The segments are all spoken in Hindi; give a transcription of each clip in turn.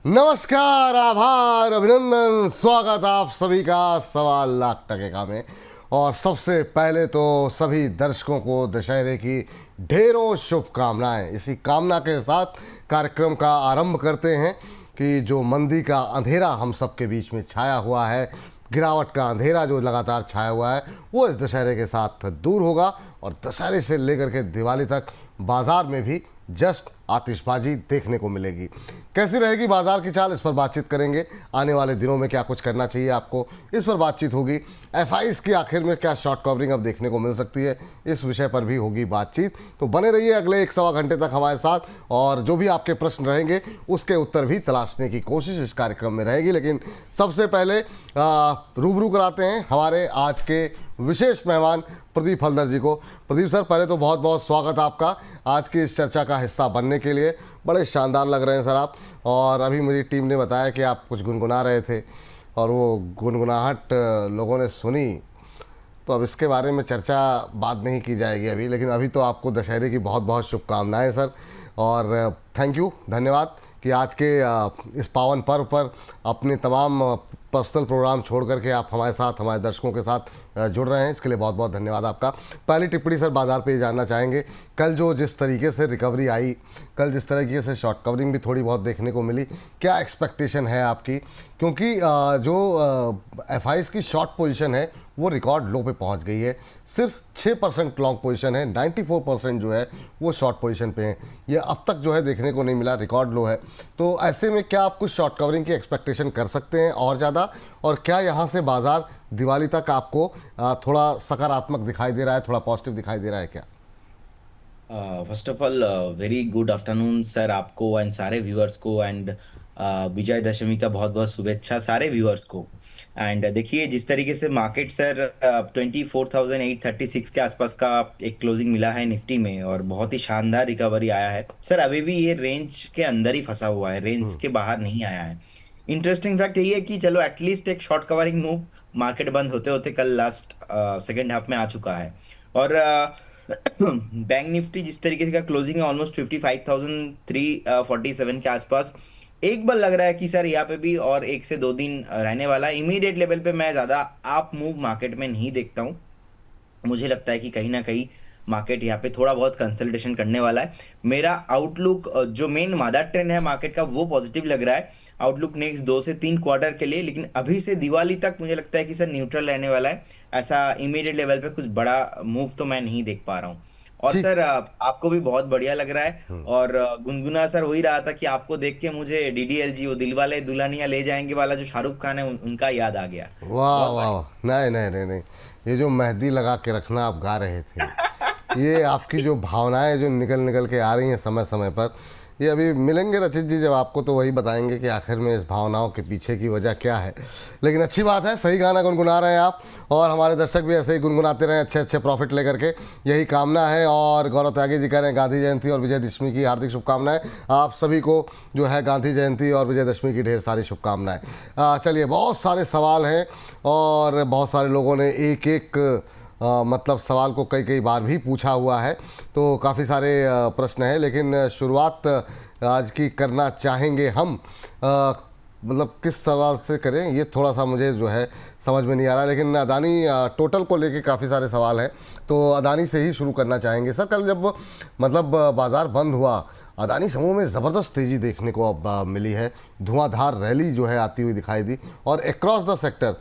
नमस्कार, आभार, अभिनंदन, स्वागत आप सभी का 1.25 लाख में। और सबसे पहले तो सभी दर्शकों को दशहरे की ढेरों शुभकामनाएं। इसी कामना के साथ कार्यक्रम का आरंभ करते हैं कि जो मंदी का अंधेरा हम सबके बीच में छाया हुआ है, गिरावट का अंधेरा जो लगातार छाया हुआ है, वो इस दशहरे के साथ दूर होगा और दशहरे से लेकर के दिवाली तक बाज़ार में भी जस्ट आतिशबाजी देखने को मिलेगी। कैसी रहेगी बाजार की चाल, इस पर बातचीत करेंगे। आने वाले दिनों में क्या कुछ करना चाहिए आपको, इस पर बातचीत होगी। एफआईज की आखिर में क्या शॉर्ट कवरिंग अब देखने को मिल सकती है, इस विषय पर भी होगी बातचीत। तो बने रहिए अगले 1-1.25 घंटे तक हमारे साथ, और जो भी आपके प्रश्न रहेंगे उसके उत्तर भी तलाशने की कोशिश इस कार्यक्रम में रहेगी। लेकिन सबसे पहले रूबरू कराते हैं हमारे आज के विशेष मेहमान प्रदीप हलदर जी को। प्रदीप सर, पहले तो बहुत बहुत स्वागत आपका आज की इस चर्चा का हिस्सा बनने के लिए। बड़े शानदार लग रहे हैं सर आप। और अभी मेरी टीम ने बताया कि आप कुछ गुनगुना रहे थे और वो गुनगुनाहट लोगों ने सुनी, तो अब इसके बारे में चर्चा बाद में ही की जाएगी अभी। लेकिन अभी तो आपको दशहरे की बहुत बहुत शुभकामनाएं सर, और थैंक यू, धन्यवाद कि आज के इस पावन पर्व पर अपने तमाम पर्सनल प्रोग्राम छोड़ करके आप हमारे साथ, हमारे दर्शकों के साथ जुड़ रहे हैं। इसके लिए बहुत बहुत धन्यवाद आपका। पहली टिप्पणी सर, बाज़ार पे ये जानना चाहेंगे, कल जो जिस तरीके से रिकवरी आई, कल जिस तरीके से शॉर्ट कवरिंग भी थोड़ी बहुत देखने को मिली, क्या एक्सपेक्टेशन है आपकी? क्योंकि जो एफआईज की शॉर्ट पोजीशन है वो रिकॉर्ड लो पे पहुंच गई है। सिर्फ 6% लॉन्ग पोजीशन है, 94% जो है वो शॉर्ट पोजीशन पे है। ये अब तक जो है देखने को नहीं मिला, रिकॉर्ड लो है। तो ऐसे में क्या आप कुछ शॉर्ट कवरिंग की एक्सपेक्टेशन कर सकते हैं और ज़्यादा? और क्या यहाँ से बाज़ार दिवाली तक आपको थोड़ा सकारात्मक दिखाई दे रहा है, थोड़ा पॉजिटिव दिखाई दे रहा है क्या? First of all very good afternoon sir, आपको एंड सारे व्यूअर्स को, एंड विजय दशमी का बहुत बहुत शुभेच्छा सारे व्यूअर्स को। एंड देखिए, जिस तरीके से मार्केट सर 24,836 के आसपास का एक क्लोजिंग मिला है निफ्टी में, और बहुत ही शानदार रिकवरी आया है सर। अभी भी ये रेंज के अंदर ही फंसा हुआ है, रेंज के बाहर नहीं आया है। इंटरेस्टिंग फैक्ट यही है कि चलो एटलीस्ट एक शॉर्ट कवरिंग मूव मार्केट बंद होते होते कल लास्ट सेकेंड हाफ में आ चुका है। और बैंक निफ्टी जिस तरीके का क्लोजिंग है ऑलमोस्ट 55,347 के आसपास, एक बार लग रहा है कि सर यहाँ पे भी और 1 से 2 दिन रहने वाला है। इमीडिएट लेवल पे मैं ज़्यादा अप मूव मार्केट में नहीं देखता हूँ। मुझे लगता है कि कहीं ना कहीं मार्केट यहाँ पे थोड़ा बहुत कंसल्टेशन करने वाला है। मेरा आउटलुक, जो मेन मादा ट्रेंड है मार्केट का, वो पॉजिटिव लग रहा है आउटलुक नेक्स्ट 2 से 3 क्वार्टर के लिए। लेकिन अभी से दिवाली तक मुझे लगता है कि सर न्यूट्रल रहने वाला है। ऐसा इमीडिएट लेवल पे कुछ बड़ा मूव तो मैं नहीं देख पा रहा हूँ। और ठीक। सर आपको भी बहुत बढ़िया लग रहा है। और गुनगुना सर हो ही रहा था कि आपको देख के मुझे डीडीएलजी, वो दिलवाले दुल्हनिया ले जाएंगे वाला जो शाहरुख खान है, उनका याद आ गया। वाह बहुत वाह, नहीं नहीं नहीं नहीं, ये जो मेहंदी लगा के रखना आप गा रहे थे, ये आपकी जो भावनाएं जो निकल निकल के आ रही हैं समय समय पर, ये अभी मिलेंगे रचित जी जब आपको, तो वही बताएंगे कि आखिर में इस भावनाओं के पीछे की वजह क्या है। लेकिन अच्छी बात है, सही गाना गुनगुना रहे हैं आप, और हमारे दर्शक भी ऐसे ही गुनगुनाते रहें, अच्छे अच्छे प्रॉफिट लेकर के, यही कामना है। और गौरव त्यागी जी कह रहे हैं गांधी जयंती और विजयदशमी की हार्दिक शुभकामनाएं। आप सभी को जो है गांधी जयंती और विजयदशमी की ढेर सारी शुभकामनाएं। चलिए, बहुत सारे सवाल हैं और बहुत सारे लोगों ने एक एक मतलब सवाल को कई कई बार भी पूछा हुआ है, तो काफ़ी सारे प्रश्न हैं। लेकिन शुरुआत आज की करना चाहेंगे हम, मतलब किस सवाल से करें ये थोड़ा सा मुझे जो है समझ में नहीं आ रहा। लेकिन अदानी टोटल को लेके काफ़ी सारे सवाल हैं, तो अदानी से ही शुरू करना चाहेंगे सर। कल जब मतलब बाज़ार बंद हुआ, अदानी समूह में ज़बरदस्त तेज़ी देखने को अब मिली है। धुआंधार रैली जो है आती हुई दिखाई दी, और एक्रॉस द सेक्टर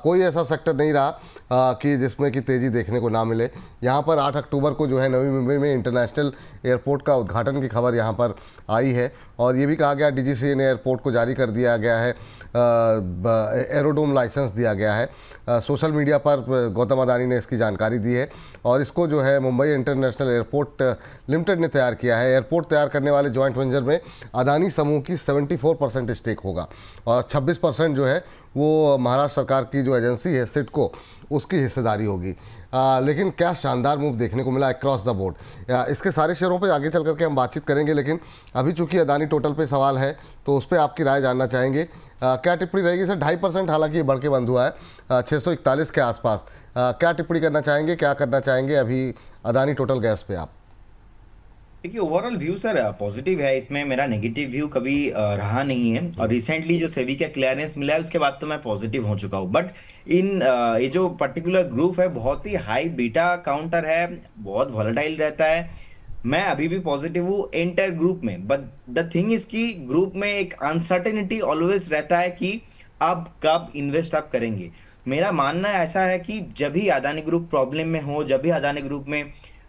कोई ऐसा सेक्टर नहीं रहा कि जिसमें कि तेज़ी देखने को ना मिले। यहाँ पर 8 अक्टूबर को जो है नवी मुंबई में इंटरनेशनल एयरपोर्ट का उद्घाटन की खबर यहाँ पर आई है, और ये भी कहा गया डीजीसीए ने एयरपोर्ट को जारी कर दिया गया है, एरोडोम लाइसेंस दिया गया है। सोशल मीडिया पर गौतम अदानी ने इसकी जानकारी दी है, और इसको जो है मुंबई इंटरनेशनल एयरपोर्ट लिमिटेड ने तैयार किया है। एयरपोर्ट तैयार करने वाले जॉइंट वेंचर में अदानी समूह की 74% स्टेक होगा, और 26% जो है वो महाराष्ट्र सरकार की जो एजेंसी है सिडको, उसकी हिस्सेदारी होगी। लेकिन क्या शानदार मूव देखने को मिला अक्रॉस द बोर्ड। इसके सारे शेयरों पे आगे चल करके हम बातचीत करेंगे, लेकिन अभी चूंकि अदानी टोटल पे सवाल है तो उस पर आपकी राय जानना चाहेंगे। क्या टिप्पणी रहेगी सर? 2.5% हालांकि ये बढ़ के बंद हुआ है 641 के आसपास। क्या टिप्पणी करना चाहेंगे, क्या करना चाहेंगे अभी अदानी टोटल गैस पे आप? देखिए ओवरऑल व्यू सर पॉजिटिव है, इसमें मेरा नेगेटिव व्यू कभी रहा नहीं है। और रिसेंटली जो सेबी का क्लियरेंस मिला है उसके बाद तो मैं पॉजिटिव हो चुका हूँ। बट ये जो पर्टिकुलर ग्रुप है बहुत ही हाई बीटा काउंटर है, बहुत वॉलेटाइल रहता है। मैं अभी भी पॉजिटिव हूँ एंटायर ग्रुप में। बट द थिंग इज कि ग्रुप में एक अनसर्टेनिटी ऑलवेज रहता है कि अब कब इन्वेस्ट आप करेंगे। मेरा मानना ऐसा है कि जब भी अदानी ग्रुप प्रॉब्लम में हो, जब भी अदानी ग्रुप में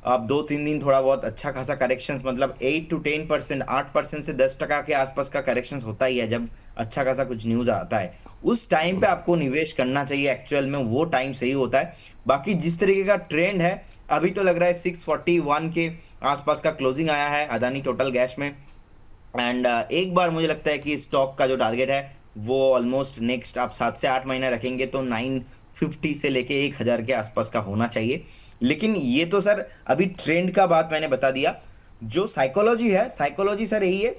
अब 2-3 दिन थोड़ा बहुत अच्छा खासा करेक्शंस, मतलब 8 to 10%, 8% से 10% के आसपास का करेक्शंस होता ही है जब अच्छा खासा कुछ न्यूज़ आता है। उस टाइम पे आपको निवेश करना चाहिए, एक्चुअल में वो टाइम सही होता है। बाकी जिस तरीके का ट्रेंड है अभी तो लग रहा है 641 के आसपास का क्लोजिंग आया है अदानी टोटल गैस में। एंड एक बार मुझे लगता है कि स्टॉक का जो टारगेट है वो ऑलमोस्ट नेक्स्ट आप 7 से 8 महीने रखेंगे तो 950 से लेके 1000 के आसपास का होना चाहिए। लेकिन ये तो सर अभी ट्रेंड का बात मैंने बता दिया। जो साइकोलॉजी है, साइकोलॉजी सर यही है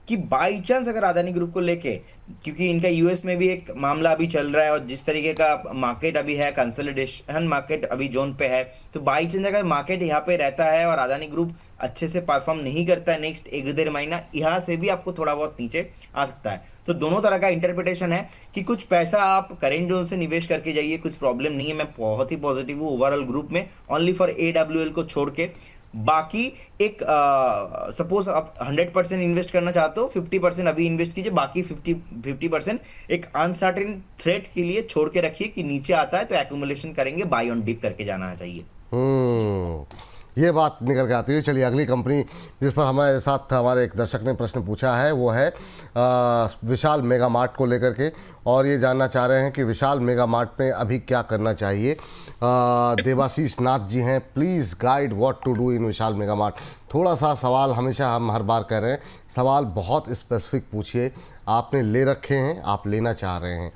कि बाई चांस अगर अदानी ग्रुप को लेके, क्योंकि इनका यूएस में भी एक मामला अभी चल रहा है और जिस तरीके का मार्केट अभी है, कंसोलिडेशन मार्केट अभी जोन पे है, तो बाई चांस अगर मार्केट यहाँ पे रहता है और अदानी ग्रुप अच्छे से परफॉर्म नहीं करता है नेक्स्ट 1-1.5 महीना, यहाँ से भी आपको थोड़ा बहुत नीचे आ सकता है। तो दोनों तरह का इंटरप्रिटेशन है कि कुछ पैसा आप करेंट जोन से निवेश करके जाइए, कुछ प्रॉब्लम नहीं है। मैं बहुत ही पॉजिटिव हूँ ओवरऑल ग्रुप में, ओनली फॉर AWL को छोड़ के। बाकी एक सपोज आप 100% इन्वेस्ट करना चाहते हो, 50% अभी इन्वेस्ट कीजिए, बाकी 50% एक अनसर्टेन थ्रेट के लिए छोड़ के रखिए कि नीचे आता है तो एक्यूमुलेशन करेंगे, बाय ऑन डिप करके जाना चाहिए। ये बात निकल के आती है। चलिए अगली कंपनी जिस पर हमारे साथ हमारे एक दर्शक ने प्रश्न पूछा है वो है विशाल मेगा मार्ट को लेकर के, और ये जानना चाह रहे हैं कि विशाल मेगा मार्ट में अभी क्या करना चाहिए। देवाशीष नाथ जी हैं, please guide what to do in Vishal mega mart. थोड़ा सा सवाल, हमेशा हम हर बार कह रहे हैं सवाल बहुत स्पेसिफिक पूछिए। आपने ले रखे हैं, आप लेना चाह रहे हैं,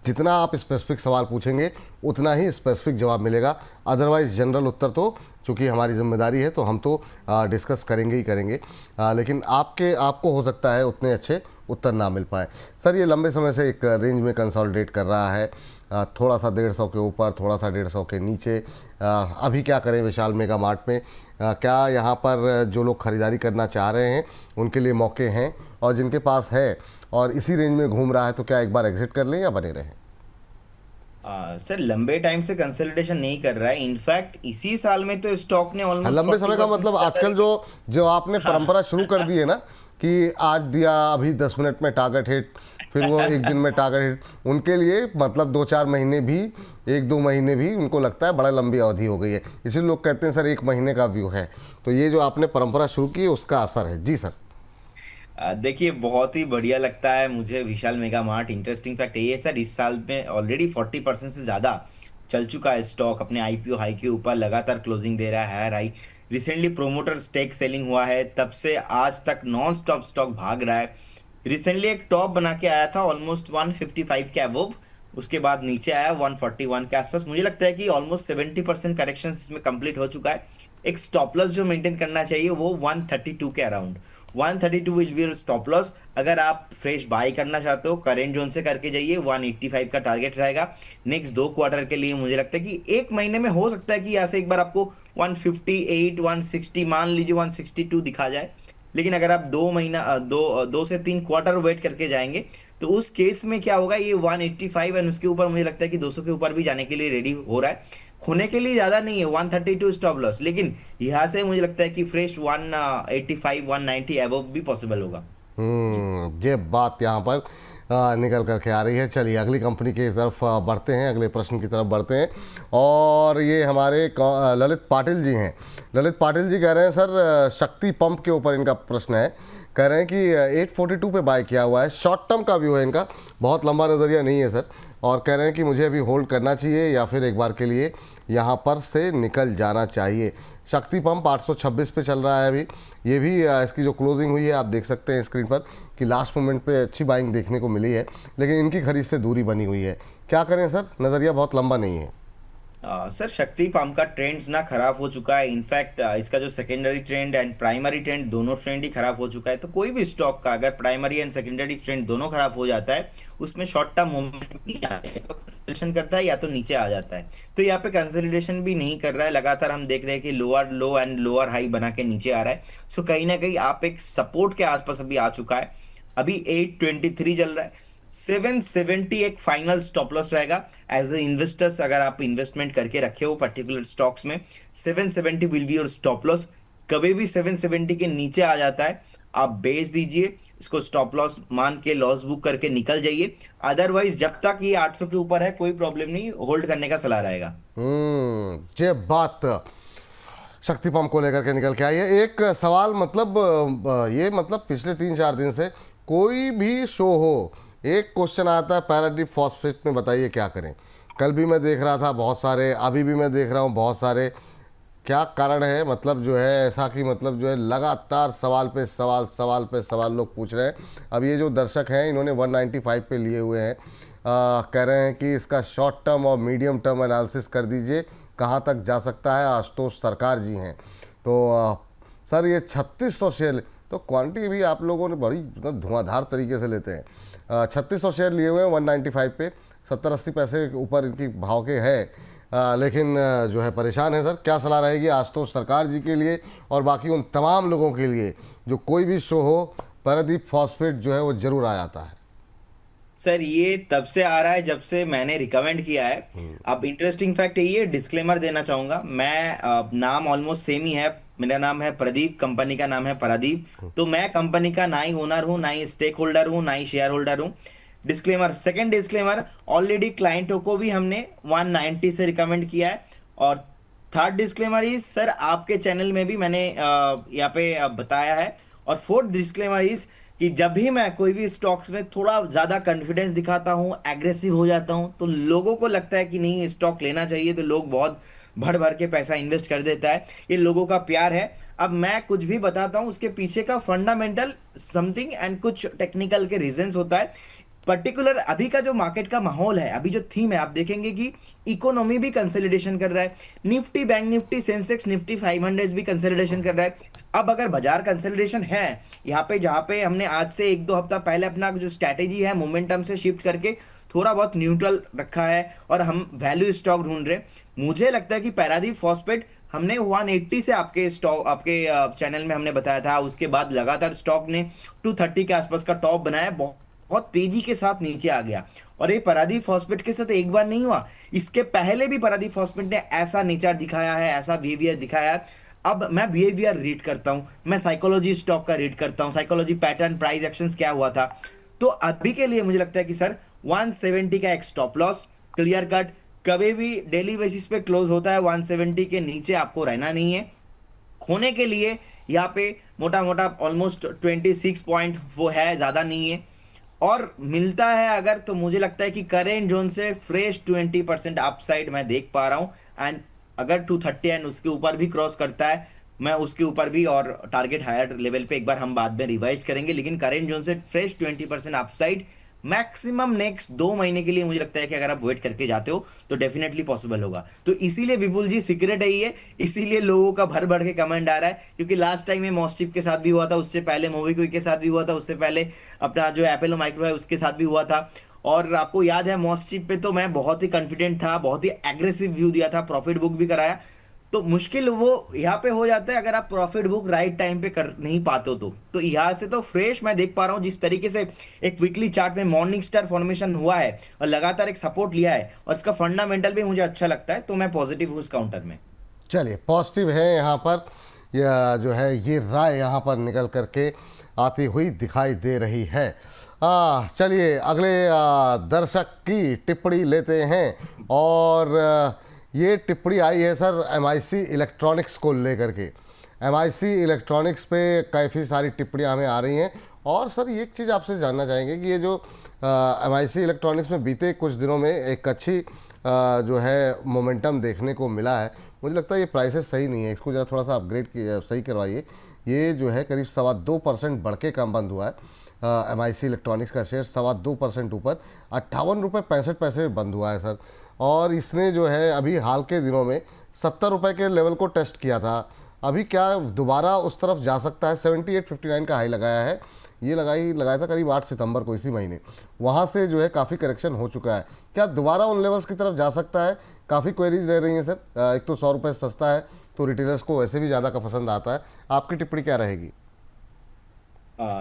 जितना आप स्पेसिफिक सवाल पूछेंगे उतना ही स्पेसिफिक जवाब मिलेगा। अदरवाइज़ जनरल उत्तर तो चूँकि हमारी जिम्मेदारी है तो हम तो डिस्कस करेंगे ही करेंगे, लेकिन आपको हो सकता है उतने अच्छे उत्तर ना मिल पाए। सर ये लंबे समय से एक रेंज में कंसोलिडेट कर रहा है, थोड़ा सा 150 के ऊपर, थोड़ा सा 150 के नीचे। अभी क्या करें विशाल मेगा मार्ट में? क्या यहाँ पर जो लोग ख़रीदारी करना चाह रहे हैं उनके लिए मौके हैं, और जिनके पास है और इसी रेंज में घूम रहा है तो क्या एक बार एग्जिट कर लें या बने रहें? सर लंबे टाइम से कंसोलिडेशन नहीं कर रहा है, इनफैक्ट इसी साल में तो स्टॉक ने हाँ, ऑलमोस्ट लंबे समय का 40% मतलब आजकल जो जो आपने परंपरा शुरू कर दी है ना कि आज दिया, अभी 10 मिनट में टारगेट हिट, फिर वो एक दिन में टारगेट हिट, उनके लिए मतलब 2-4 महीने भी, 1-2 महीने भी उनको लगता है बड़ा लंबी अवधि हो गई है। इसीलिए लोग कहते हैं सर 1 महीने का व्यू है। तो ये जो आपने परंपरा शुरू की है उसका असर है। जी सर। देखिए बहुत ही बढ़िया लगता है मुझे विशाल मेगा मार्ट। इंटरेस्टिंग फैक्ट ये है सर, इस साल में ऑलरेडी 40% से ज़्यादा चल चुका है स्टॉक, अपने आईपीओ हाई के ऊपर लगातार क्लोजिंग दे रहा है, higher high. Recently promoter stake selling हुआ है, तब से आज तक नॉन स्टॉप स्टॉक भाग रहा है। रिसेंटली एक टॉप बना के आया था ऑलमोस्ट 155 के अबव, उसके बाद नीचे आया 141 के आसपास। मुझे लगता है कि ऑलमोस्ट 70% करेक्शन इसमें कंप्लीट हो चुका है। एक स्टॉप लॉस जो मेंटेन करना चाहिए वो 132 के around, 132 will be stop loss. अगर आप फ्रेश बाई करना चाहते हो करेंट जोन से करके जाइए, 185 का टारगेट रहेगा नेक्स्ट 2 क्वार्टर के लिए। मुझे लगता है कि 1 महीने में हो सकता है कि यहाँ से एक बार आपको 158, 160, मान लीजिए 162 दिखा जाए। लेकिन अगर आप 2 से 3 क्वार्टर वेट करके जाएंगे तो उस केस में क्या होगा, ये 185 एंड उसके ऊपर मुझे लगता है कि 200 के ऊपर भी जाने के लिए रेडी हो रहा है। खोने के लिए ज़्यादा नहीं है 132 स्टॉप लॉस, लेकिन यहाँ से मुझे लगता है कि फ्रेश 185, 190 एवो भी पॉसिबल होगा। ये बात यहाँ पर निकल करके आ रही है। चलिए अगली कंपनी की तरफ बढ़ते हैं, अगले प्रश्न की तरफ बढ़ते हैं, और ये हमारे ललित पाटिल जी हैं। ललित पाटिल जी कह रहे हैं सर शक्ति पंप के ऊपर इनका प्रश्न है। कह रहे हैं कि 842 पे बाय किया हुआ है, शॉर्ट टर्म का व्यू है इनका, बहुत लंबा नज़रिया नहीं है सर, और कह रहे हैं कि मुझे अभी होल्ड करना चाहिए या फिर एक बार के लिए यहाँ पर से निकल जाना चाहिए। शक्ति पंप 826 पे चल रहा है अभी। ये भी इसकी जो क्लोजिंग हुई है आप देख सकते हैं स्क्रीन पर कि लास्ट मोमेंट पे अच्छी बाइंग देखने को मिली है, लेकिन इनकी खरीद से दूरी बनी हुई है। क्या करें सर, नज़रिया बहुत लंबा नहीं है। सर शक्ति पाम का ट्रेंड्स ना खराब हो चुका है। इनफैक्ट इसका जो secondary trend and primary trend दोनों ट्रेंड ही खराब हो चुका है। तो कोई भी स्टॉक का अगर प्राइमरी एंड सेकेंडरी ट्रेंड दोनों खराब हो जाता है, उसमें शॉर्ट टर्म मूवमेंट नहीं आता है, तो कंसोलिडेशन करता है या तो नीचे आ जाता है। तो यहाँ पे कंसोलिडेशन भी नहीं कर रहा है, लगातार हम देख रहे हैं कि lower low and lower high बना के नीचे आ रहा है। सो कहीं ना कहीं आप एक सपोर्ट के आसपास अभी आ चुका है। अभी 823 चल रहा है। 770 एक फाइनल स्टॉप लॉस रहेगा। एज ए इन्वेस्टर्स अगर आप इन्वेस्टमेंट करके रखे हो पर्टिकुलर स्टॉक्स में, 770 will be your stop loss. कभी भी 770 के नीचे आ जाता है, आप बेच दीजिए इसको, स्टॉप लॉस मान के लॉस बुक करके निकल जाइए। अदरवाइज जब तक ये 800 के ऊपर है कोई प्रॉब्लम नहीं, होल्ड करने का सलाह रहेगा। ये बात शक्ति पंप को लेकर के निकल के आई है। एक सवाल मतलब ये मतलब पिछले 3-4 दिन से कोई भी शो हो, एक क्वेश्चन आता है पैराडीप फॉस्फेट में बताइए क्या करें। कल भी मैं देख रहा था बहुत सारे, अभी भी मैं देख रहा हूँ बहुत सारे। क्या कारण है मतलब जो है ऐसा कि मतलब जो है लगातार सवाल पे सवाल, सवाल पे सवाल लोग पूछ रहे हैं। अब ये जो दर्शक हैं इन्होंने 195 पे लिए हुए हैं, कह रहे हैं कि इसका शॉर्ट टर्म और मीडियम टर्म एनालिसिस कर दीजिए, कहाँ तक जा सकता है। आशुतोष सरकार जी हैं। तो सर ये 3600 शेयर, तो क्वांटिटी भी आप लोगों ने बड़ी मतलब धुआंधार तरीके से लेते हैं। 3600 शेयर लिए हुए हैं 195 पे, 70-80 पैसे के ऊपर इनकी भाव के है। लेकिन जो है परेशान है। सर क्या सलाह रहेगी आशुतोष सरकार जी के लिए और बाकी उन तमाम लोगों के लिए जो कोई भी शो हो, पारादीप फॉस्फेट जो है वो जरूर आ जाता है। सर ये तब से आ रहा है जब से मैंने रिकमेंड किया है। अब इंटरेस्टिंग फैक्ट यही है, डिस्क्लेमर देना चाहूंगा मैं, नाम ऑलमोस्ट सेम ही है। मेरा नाम है प्रदीप, कंपनी का नाम है पारादीप। तो मैं कंपनी का ना ही ओनर हूँ, ना ही स्टेक होल्डर हूँ, ना ही शेयर होल्डर हूँ। डिस्क्लेमर, सेकंड डिस्क्लेमर, ऑलरेडी क्लाइंटों को भी हमने 190 से रिकमेंड किया है। और थर्ड डिस्क्लेमर इज सर आपके चैनल में भी मैंने यहाँ पे बताया है। और फोर्थ डिस्क्लेमर इज कि जब भी मैं कोई भी स्टॉक्स में थोड़ा ज़्यादा कॉन्फिडेंस दिखाता हूँ, एग्रेसिव हो जाता हूँ, तो लोगों को लगता है कि नहीं स्टॉक लेना चाहिए, तो लोग बहुत भर भर के पैसा इन्वेस्ट कर देता है। ये लोगों का प्यार है। अब मैं कुछ भी बताता हूँ उसके पीछे का फंडामेंटल समथिंग एंड कुछ टेक्निकल के रीजंस होता है। पर्टिकुलर अभी का जो मार्केट का माहौल है, अभी जो थीम है, आप देखेंगे कि इकोनॉमी भी कंसोलिडेशन कर रहा है। Nifty, bank Nifty, Sensex Nifty 500 भी कंसोलिडेशन कर रहा है। अब अगर बाजार कंसोलिडेशन है यहाँ पे, जहाँ पे हमने आज से 1-2 हफ्ता पहले अपना जो स्ट्रैटेजी है मोमेंटम से शिफ्ट करके थोड़ा बहुत न्यूट्रल रखा है और हम वैल्यू स्टॉक ढूंढ रहे हैं, मुझे लगता है कि पैरादीप फॉस्फेट हमने 180 से आपके स्टॉक, आपके चैनल में हमने बताया था। उसके बाद लगातार स्टॉक ने 230 के आसपास का टॉप बनाया, बहुत तेजी के साथ नीचे आ गया। और ये पारादीप फॉस्फेट के साथ एक बार नहीं हुआ, इसके पहले भी पारादीप फॉस्फेट ने ऐसा नेचर दिखाया है, ऐसा बिहेवियर दिखाया है। अब मैं बिहेवियर रीड करता हूं, मैं साइकोलॉजी स्टॉक का रीड करता हूं, साइकोलॉजी पैटर्न, प्राइस एक्शंस क्या हुआ था। तो अभी के लिए मुझे लगता है कि सर 170 का एक स्टॉप लॉस क्लियर कट, कभी भी डेली बेसिस पे क्लोज होता है 170 के नीचे आपको रहना नहीं है। खोने के लिए यहाँ पे मोटा मोटा ऑलमोस्ट 26 पॉइंट वो है, ज़्यादा नहीं है। और मिलता है अगर, तो मुझे लगता है कि करेंट जोन से फ्रेश 20% अपसाइड मैं देख पा रहा हूँ। एंड अगर 230 एंड उसके ऊपर भी क्रॉस करता है, मैं उसके ऊपर भी और टारगेट हायर लेवल पे एक बार हम बाद में रिवाइज करेंगे। लेकिन करेंट जोन से फ्रेश 20% अपसाइड मैक्सिमम नेक्स्ट 2 महीने के लिए मुझे लगता है कि अगर आप वेट करके जाते हो तो डेफिनेटली पॉसिबल होगा। तो इसीलिए विपुल जी सीक्रेट है ये, इसीलिए लोगों का भर भर के कमेंट आ रहा है, क्योंकि लास्ट टाइम ये मॉस्टिप के साथ भी हुआ था, उससे पहले मोबिक्विक के साथ भी हुआ था, उससे पहले अपना जो एपोलो माइक्रो है उसके साथ भी हुआ था। और आपको याद है मॉस्टिप पे तो मैं बहुत ही कॉन्फिडेंट था, बहुत ही एग्रेसिव व्यू दिया था, प्रॉफिट बुक भी कराया। तो मुश्किल वो यहाँ पे हो जाता है अगर आप प्रॉफिट बुक राइट टाइम पे कर नहीं पाते हो। तो यहाँ से तो फ्रेश मैं देख पा रहा हूँ, जिस तरीके से एक वीकली चार्ट में मॉर्निंग स्टार फॉर्मेशन हुआ है और लगातार एक सपोर्ट लिया है और इसका फंडामेंटल भी मुझे अच्छा लगता है, तो मैं पॉजिटिव हूँ इस काउंटर में। चलिए पॉजिटिव है यहाँ पर, यह जो है ये राय यहाँ पर निकल करके आती हुई दिखाई दे रही है। चलिए अगले दर्शक की टिप्पणी लेते हैं। और ये टिप्पणी आई है सर एमआईसी इलेक्ट्रॉनिक्स को लेकर के। एमआईसी इलेक्ट्रॉनिक्स पे काफ़ी सारी टिप्पणियाँ हमें आ रही हैं। और सर एक चीज़ आपसे जानना चाहेंगे कि ये जो एमआईसी इलेक्ट्रॉनिक्स में बीते कुछ दिनों में एक अच्छी जो है मोमेंटम देखने को मिला है। मुझे लगता है ये प्राइसेस सही नहीं है, इसको ज़रा थोड़ा सा अपग्रेड सही करवाइए। ये जो है करीब 2.25% बढ़ के कम बंद हुआ है। एमआईसी इलेक्ट्रॉनिक्स का शेयर 2.25% ऊपर 58 रुपये 65 पैसे में बंद हुआ है सर। और इसने जो है अभी हाल के दिनों में 70 रुपये के लेवल को टेस्ट किया था। अभी क्या दोबारा उस तरफ जा सकता है? 78.59 का हाई लगाया है, ये लगाया था करीब 8 सितंबर को, इसी महीने। वहाँ से जो है काफ़ी करेक्शन हो चुका है, क्या दोबारा उन लेवल्स की तरफ जा सकता है? काफ़ी क्वेरीज रह रही हैं सर। एक तो 100 रुपये सस्ता है तो रिटेलर्स को वैसे भी ज़्यादा का पसंद आता है, आपकी टिप्पणी क्या रहेगी?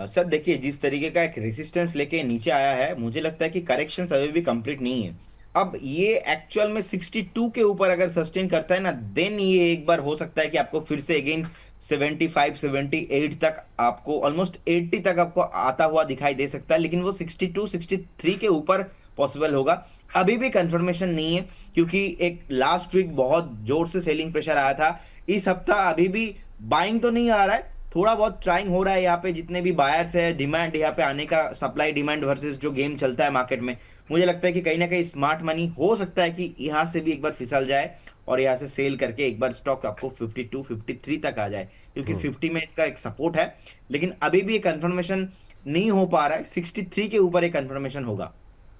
सर देखिए, जिस तरीके का एक रेसिस्टेंस लेके नीचे आया है, मुझे लगता है कि करेक्शन अभी भी कंप्लीट नहीं है। अब ये एक्चुअल में 62 के ऊपर अगर सस्टेन करता है ना, देन ये एक बार हो सकता है कि आपको फिर से अगेन 75 78 तक, आपको ऑलमोस्ट 80 तक आपको आता हुआ दिखाई दे सकता है, लेकिन वो 62 63 के ऊपर पॉसिबल होगा। अभी भी कंफर्मेशन नहीं है, क्योंकि एक लास्ट वीक बहुत जोर से सेलिंग प्रेशर आया था। इस हफ्ता अभी भी बाइंग तो नहीं आ रहा है, थोड़ा बहुत ट्राइंग हो रहा है। यहाँ पे जितने भी बायर्स है, डिमांड यहाँ पे आने का, सप्लाई डिमांड वर्सेस जो गेम चलता है मार्केट में, मुझे लगता है कि कहीं ना कहीं स्मार्ट मनी हो सकता है कि यहाँ से भी एक बार फिसल जाए और यहाँ से सेल करके एक बार स्टॉक आपको 52 53 तक आ जाए, क्योंकि 50 में इसका एक सपोर्ट है। लेकिन अभी भी ये कंफर्मेशन नहीं हो पा रहा है, 63 के ऊपर एक कंफर्मेशन होगा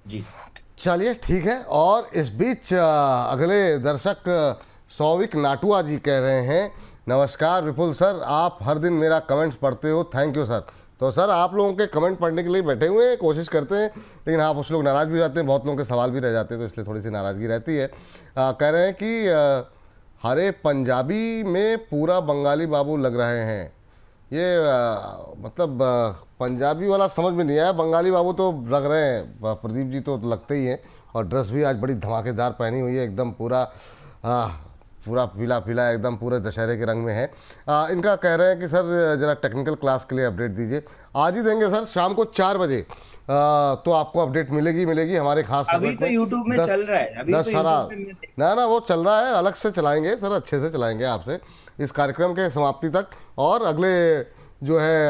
जी। चलिए ठीक है। और इस बीच अगले दर्शक सौविक नाटुआ जी कह रहे हैं, नमस्कार विपुल सर, आप हर दिन मेरा कमेंट्स पढ़ते हो, थैंक यू सर। तो सर आप लोगों के कमेंट पढ़ने के लिए बैठे हुए हैं, कोशिश करते हैं, लेकिन हाँ कुछ लोग नाराज़ भी हो जाते हैं, बहुत लोगों के सवाल भी रह जाते हैं, तो इसलिए थोड़ी सी नाराज़गी रहती है। कह रहे हैं कि हरे पंजाबी में पूरा बंगाली बाबू लग रहे हैं। ये मतलब पंजाबी वाला समझ में नहीं आया, बंगाली बाबू तो लग रहे हैं, प्रदीप जी तो लगते ही हैं। और ड्रेस भी आज बड़ी धमाकेदार पहनी हुई है, एकदम पूरा पूरा पीला पीला, एकदम पूरे दशहरे के रंग में है। इनका कह रहे हैं कि सर ज़रा टेक्निकल क्लास के लिए अपडेट दीजिए। आज ही देंगे सर, शाम को 4 बजे तो आपको अपडेट मिलेगी हमारे खास अभी तो यूट्यूब में चल रहा है, अभी तो YouTube में ना वो चल रहा है, अलग से चलाएंगे सर, अच्छे से चलाएंगे आपसे इस कार्यक्रम के समाप्ति तक। और अगले जो है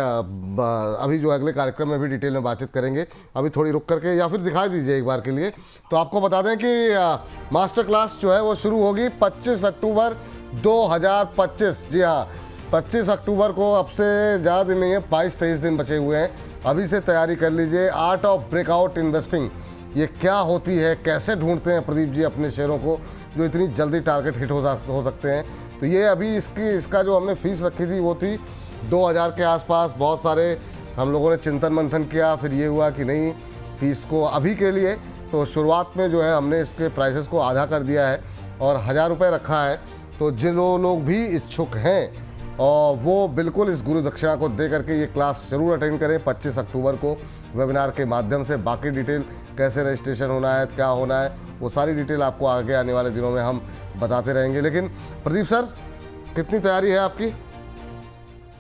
अभी जो अगले कार्यक्रम में भी डिटेल में बातचीत करेंगे। अभी थोड़ी रुक करके या फिर दिखाई दीजिए एक बार के लिए। तो आपको बता दें कि मास्टर क्लास जो है वो शुरू होगी 25 अक्टूबर 2025। जी हाँ, 25 अक्टूबर को, अब से ज़्यादा दिन नहीं है, 22-23 दिन बचे हुए हैं। अभी से तैयारी कर लीजिए। आर्ट ऑफ ब्रेकआउट इन्वेस्टिंग, ये क्या होती है, कैसे ढूंढते हैं प्रदीप जी अपने शेयरों को जो इतनी जल्दी टारगेट हिट हो सकते हैं। तो ये अभी इसका जो हमने फीस रखी थी वो थी 2000 के आसपास। बहुत सारे हम लोगों ने चिंतन मंथन किया, फिर ये हुआ कि नहीं, फीस को अभी के लिए तो शुरुआत में जो है हमने इसके प्राइसेस को आधा कर दिया है और 1000 रुपये रखा है। तो जिन लोग भी इच्छुक हैं और वो बिल्कुल इस गुरु दक्षिणा को दे करके ये क्लास ज़रूर अटेंड करें 25 अक्टूबर को वेबिनार के माध्यम से। बाकी डिटेल, कैसे रजिस्ट्रेशन होना है, क्या होना है, वो सारी डिटेल आपको आगे आने वाले दिनों में हम बताते रहेंगे। लेकिन प्रदीप सर, कितनी तैयारी है आपकी?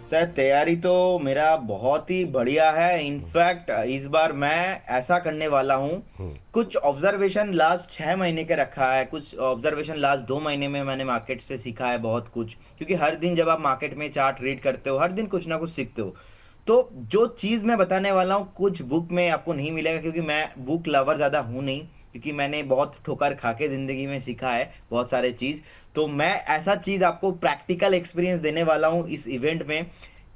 सर तैयारी तो मेरा बहुत ही बढ़िया है। इनफैक्ट इस बार मैं ऐसा करने वाला हूँ, कुछ ऑब्जर्वेशन लास्ट 6 महीने के रखा है, कुछ ऑब्जर्वेशन लास्ट 2 महीने में मैंने मार्केट से सीखा है बहुत कुछ। क्योंकि हर दिन जब आप मार्केट में चार्ट रीड करते हो, हर दिन कुछ ना कुछ सीखते हो। तो जो चीज़ मैं बताने वाला हूँ, कुछ बुक में आपको नहीं मिलेगा, क्योंकि मैं बुक लवर ज़्यादा हूँ नहीं, क्योंकि मैंने बहुत ठोकर खा के ज़िंदगी में सीखा है बहुत सारे चीज़। तो मैं ऐसा चीज़ आपको प्रैक्टिकल एक्सपीरियंस देने वाला हूँ इस इवेंट में,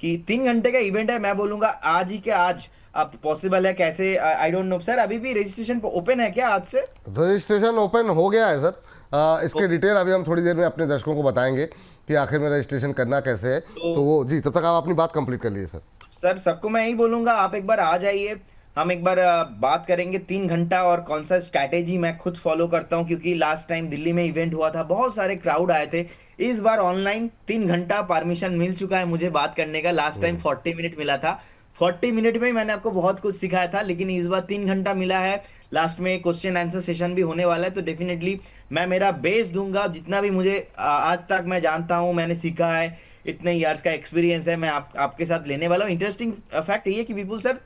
कि 3 घंटे का इवेंट है। मैं बोलूँगा आज ही के आज अब पॉसिबल है, कैसे आई डोंट नो सर। अभी भी रजिस्ट्रेशन ओपन है क्या आज से? रजिस्ट्रेशन ओपन हो गया है सर। इसके डिटेल अभी हम थोड़ी देर में अपने दर्शकों को बताएंगे कि आखिर में रजिस्ट्रेशन करना कैसे है। तो वो जी, तब तक आप अपनी बात कंप्लीट कर लीजिए सर। सर सबको मैं यही बोलूंगा, आप एक बार आ जाइए, हम एक बार बात करेंगे 3 घंटा, और कौन सा स्ट्रैटेजी मैं खुद फॉलो करता हूं। क्योंकि लास्ट टाइम दिल्ली में इवेंट हुआ था, बहुत सारे क्राउड आए थे। इस बार ऑनलाइन 3 घंटा परमिशन मिल चुका है मुझे बात करने का। लास्ट टाइम 40 मिनट मिला था, 40 मिनट में ही मैंने आपको बहुत कुछ सिखाया था, लेकिन इस बार 3 घंटा मिला है। लास्ट में क्वेश्चन आंसर सेशन भी होने वाला है। तो डेफिनेटली मैं मेरा बेस दूंगा, जितना भी मुझे आज तक मैं जानता हूं, मैंने सीखा है, इतने ईयर्स का एक्सपीरियंस है, मैं आपके साथ लेने वाला हूँ। इंटरेस्टिंग फैक्ट ये है कि विपुल सर,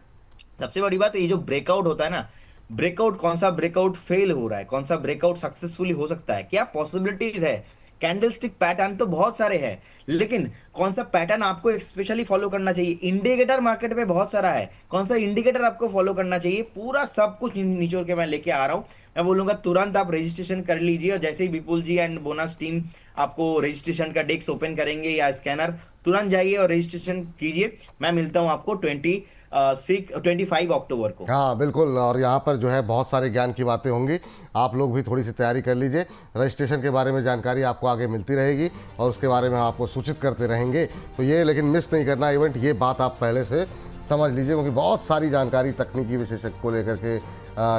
सबसे बड़ी बात ये जो ब्रेकआउट होता है ना, ब्रेकआउट, कौन सा ब्रेकआउट फेल हो रहा है, कौन सा ब्रेकआउट सक्सेसफुली हो सकता है, क्या पॉसिबिलिटीज है। कैंडलस्टिक पैटर्न तो बहुत सारे हैं, लेकिन कौन सा पैटर्न आपको स्पेशली फॉलो करना चाहिए। इंडिकेटर मार्केट में बहुत सारा है, कौन सा इंडिकेटर आपको फॉलो करना चाहिए, पूरा सब कुछ निचोड़ के मैं लेके आ रहा हूँ। मैं बोलूंगा तुरंत आप रजिस्ट्रेशन कर लीजिए, और जैसे ही विपुल जी एंड बोनस टीम आपको रजिस्ट्रेशन का डेस्क ओपन करेंगे या स्कैनर, तुरंत जाइए और रजिस्ट्रेशन कीजिए। मैं मिलता हूँ आपको 25 अक्टूबर को। हाँ बिल्कुल, और यहाँ पर जो है बहुत सारे ज्ञान की बातें होंगी, आप लोग भी थोड़ी सी तैयारी कर लीजिए। रजिस्ट्रेशन के बारे में जानकारी आपको आगे मिलती रहेगी और उसके बारे में आपको सूचित करते रहेंगे। तो ये लेकिन मिस नहीं करना इवेंट, ये बात आप पहले से समझ लीजिए, क्योंकि बहुत सारी जानकारी तकनीकी विशेषज्ञ को लेकर के,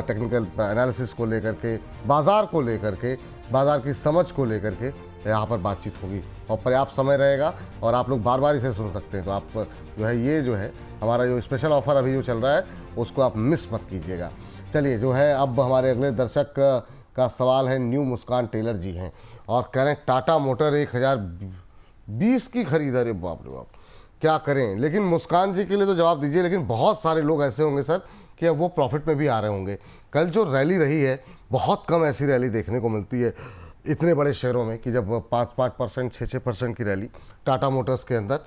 टेक्निकल एनालिसिस को लेकर के, बाज़ार को लेकर के, बाज़ार की समझ को लेकर के यहाँ पर बातचीत होगी और पर्याप्त समय रहेगा और आप लोग बार बार इसे सुन सकते हैं। तो आप जो है ये जो है हमारा जो स्पेशल ऑफर अभी जो चल रहा है उसको आप मिस मत कीजिएगा। चलिए, जो है अब हमारे अगले दर्शक का सवाल है, न्यू मुस्कान टेलर जी हैं और कह रहे हैं टाटा मोटर 1020 की खरीद। अरे बाप रे बाप, क्या करें। लेकिन मुस्कान जी के लिए तो जवाब दीजिए, लेकिन बहुत सारे लोग ऐसे होंगे सर कि अब वो प्रॉफिट में भी आ रहे होंगे। कल जो रैली रही है, बहुत कम ऐसी रैली देखने को मिलती है इतने बड़े शहरों में कि जब 5-5%, 6-6% की रैली टाटा मोटर्स के अंदर।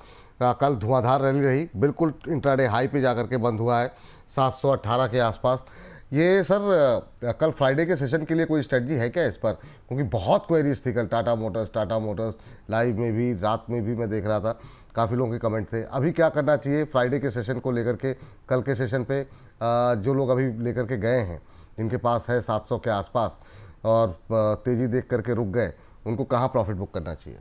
कल धुआंधार रैली रही, बिल्कुल इंट्राडे हाई पे जाकर के बंद हुआ है 718 के आसपास। ये सर कल फ्राइडे के सेशन के लिए कोई स्ट्रेटजी है क्या इस पर? क्योंकि बहुत क्वेरीज थी कल टाटा मोटर्स लाइव में भी, रात में भी मैं देख रहा था, काफ़ी लोगों के कमेंट थे। अभी क्या करना चाहिए फ्राइडे के सेशन को लेकर के? कल के सेशन पे जो लोग अभी लेकर के गए हैं, जिनके पास है 700 के आसपास और तेज़ी देख करके रुक गए, उनको कहाँ प्रॉफिट बुक करना चाहिए?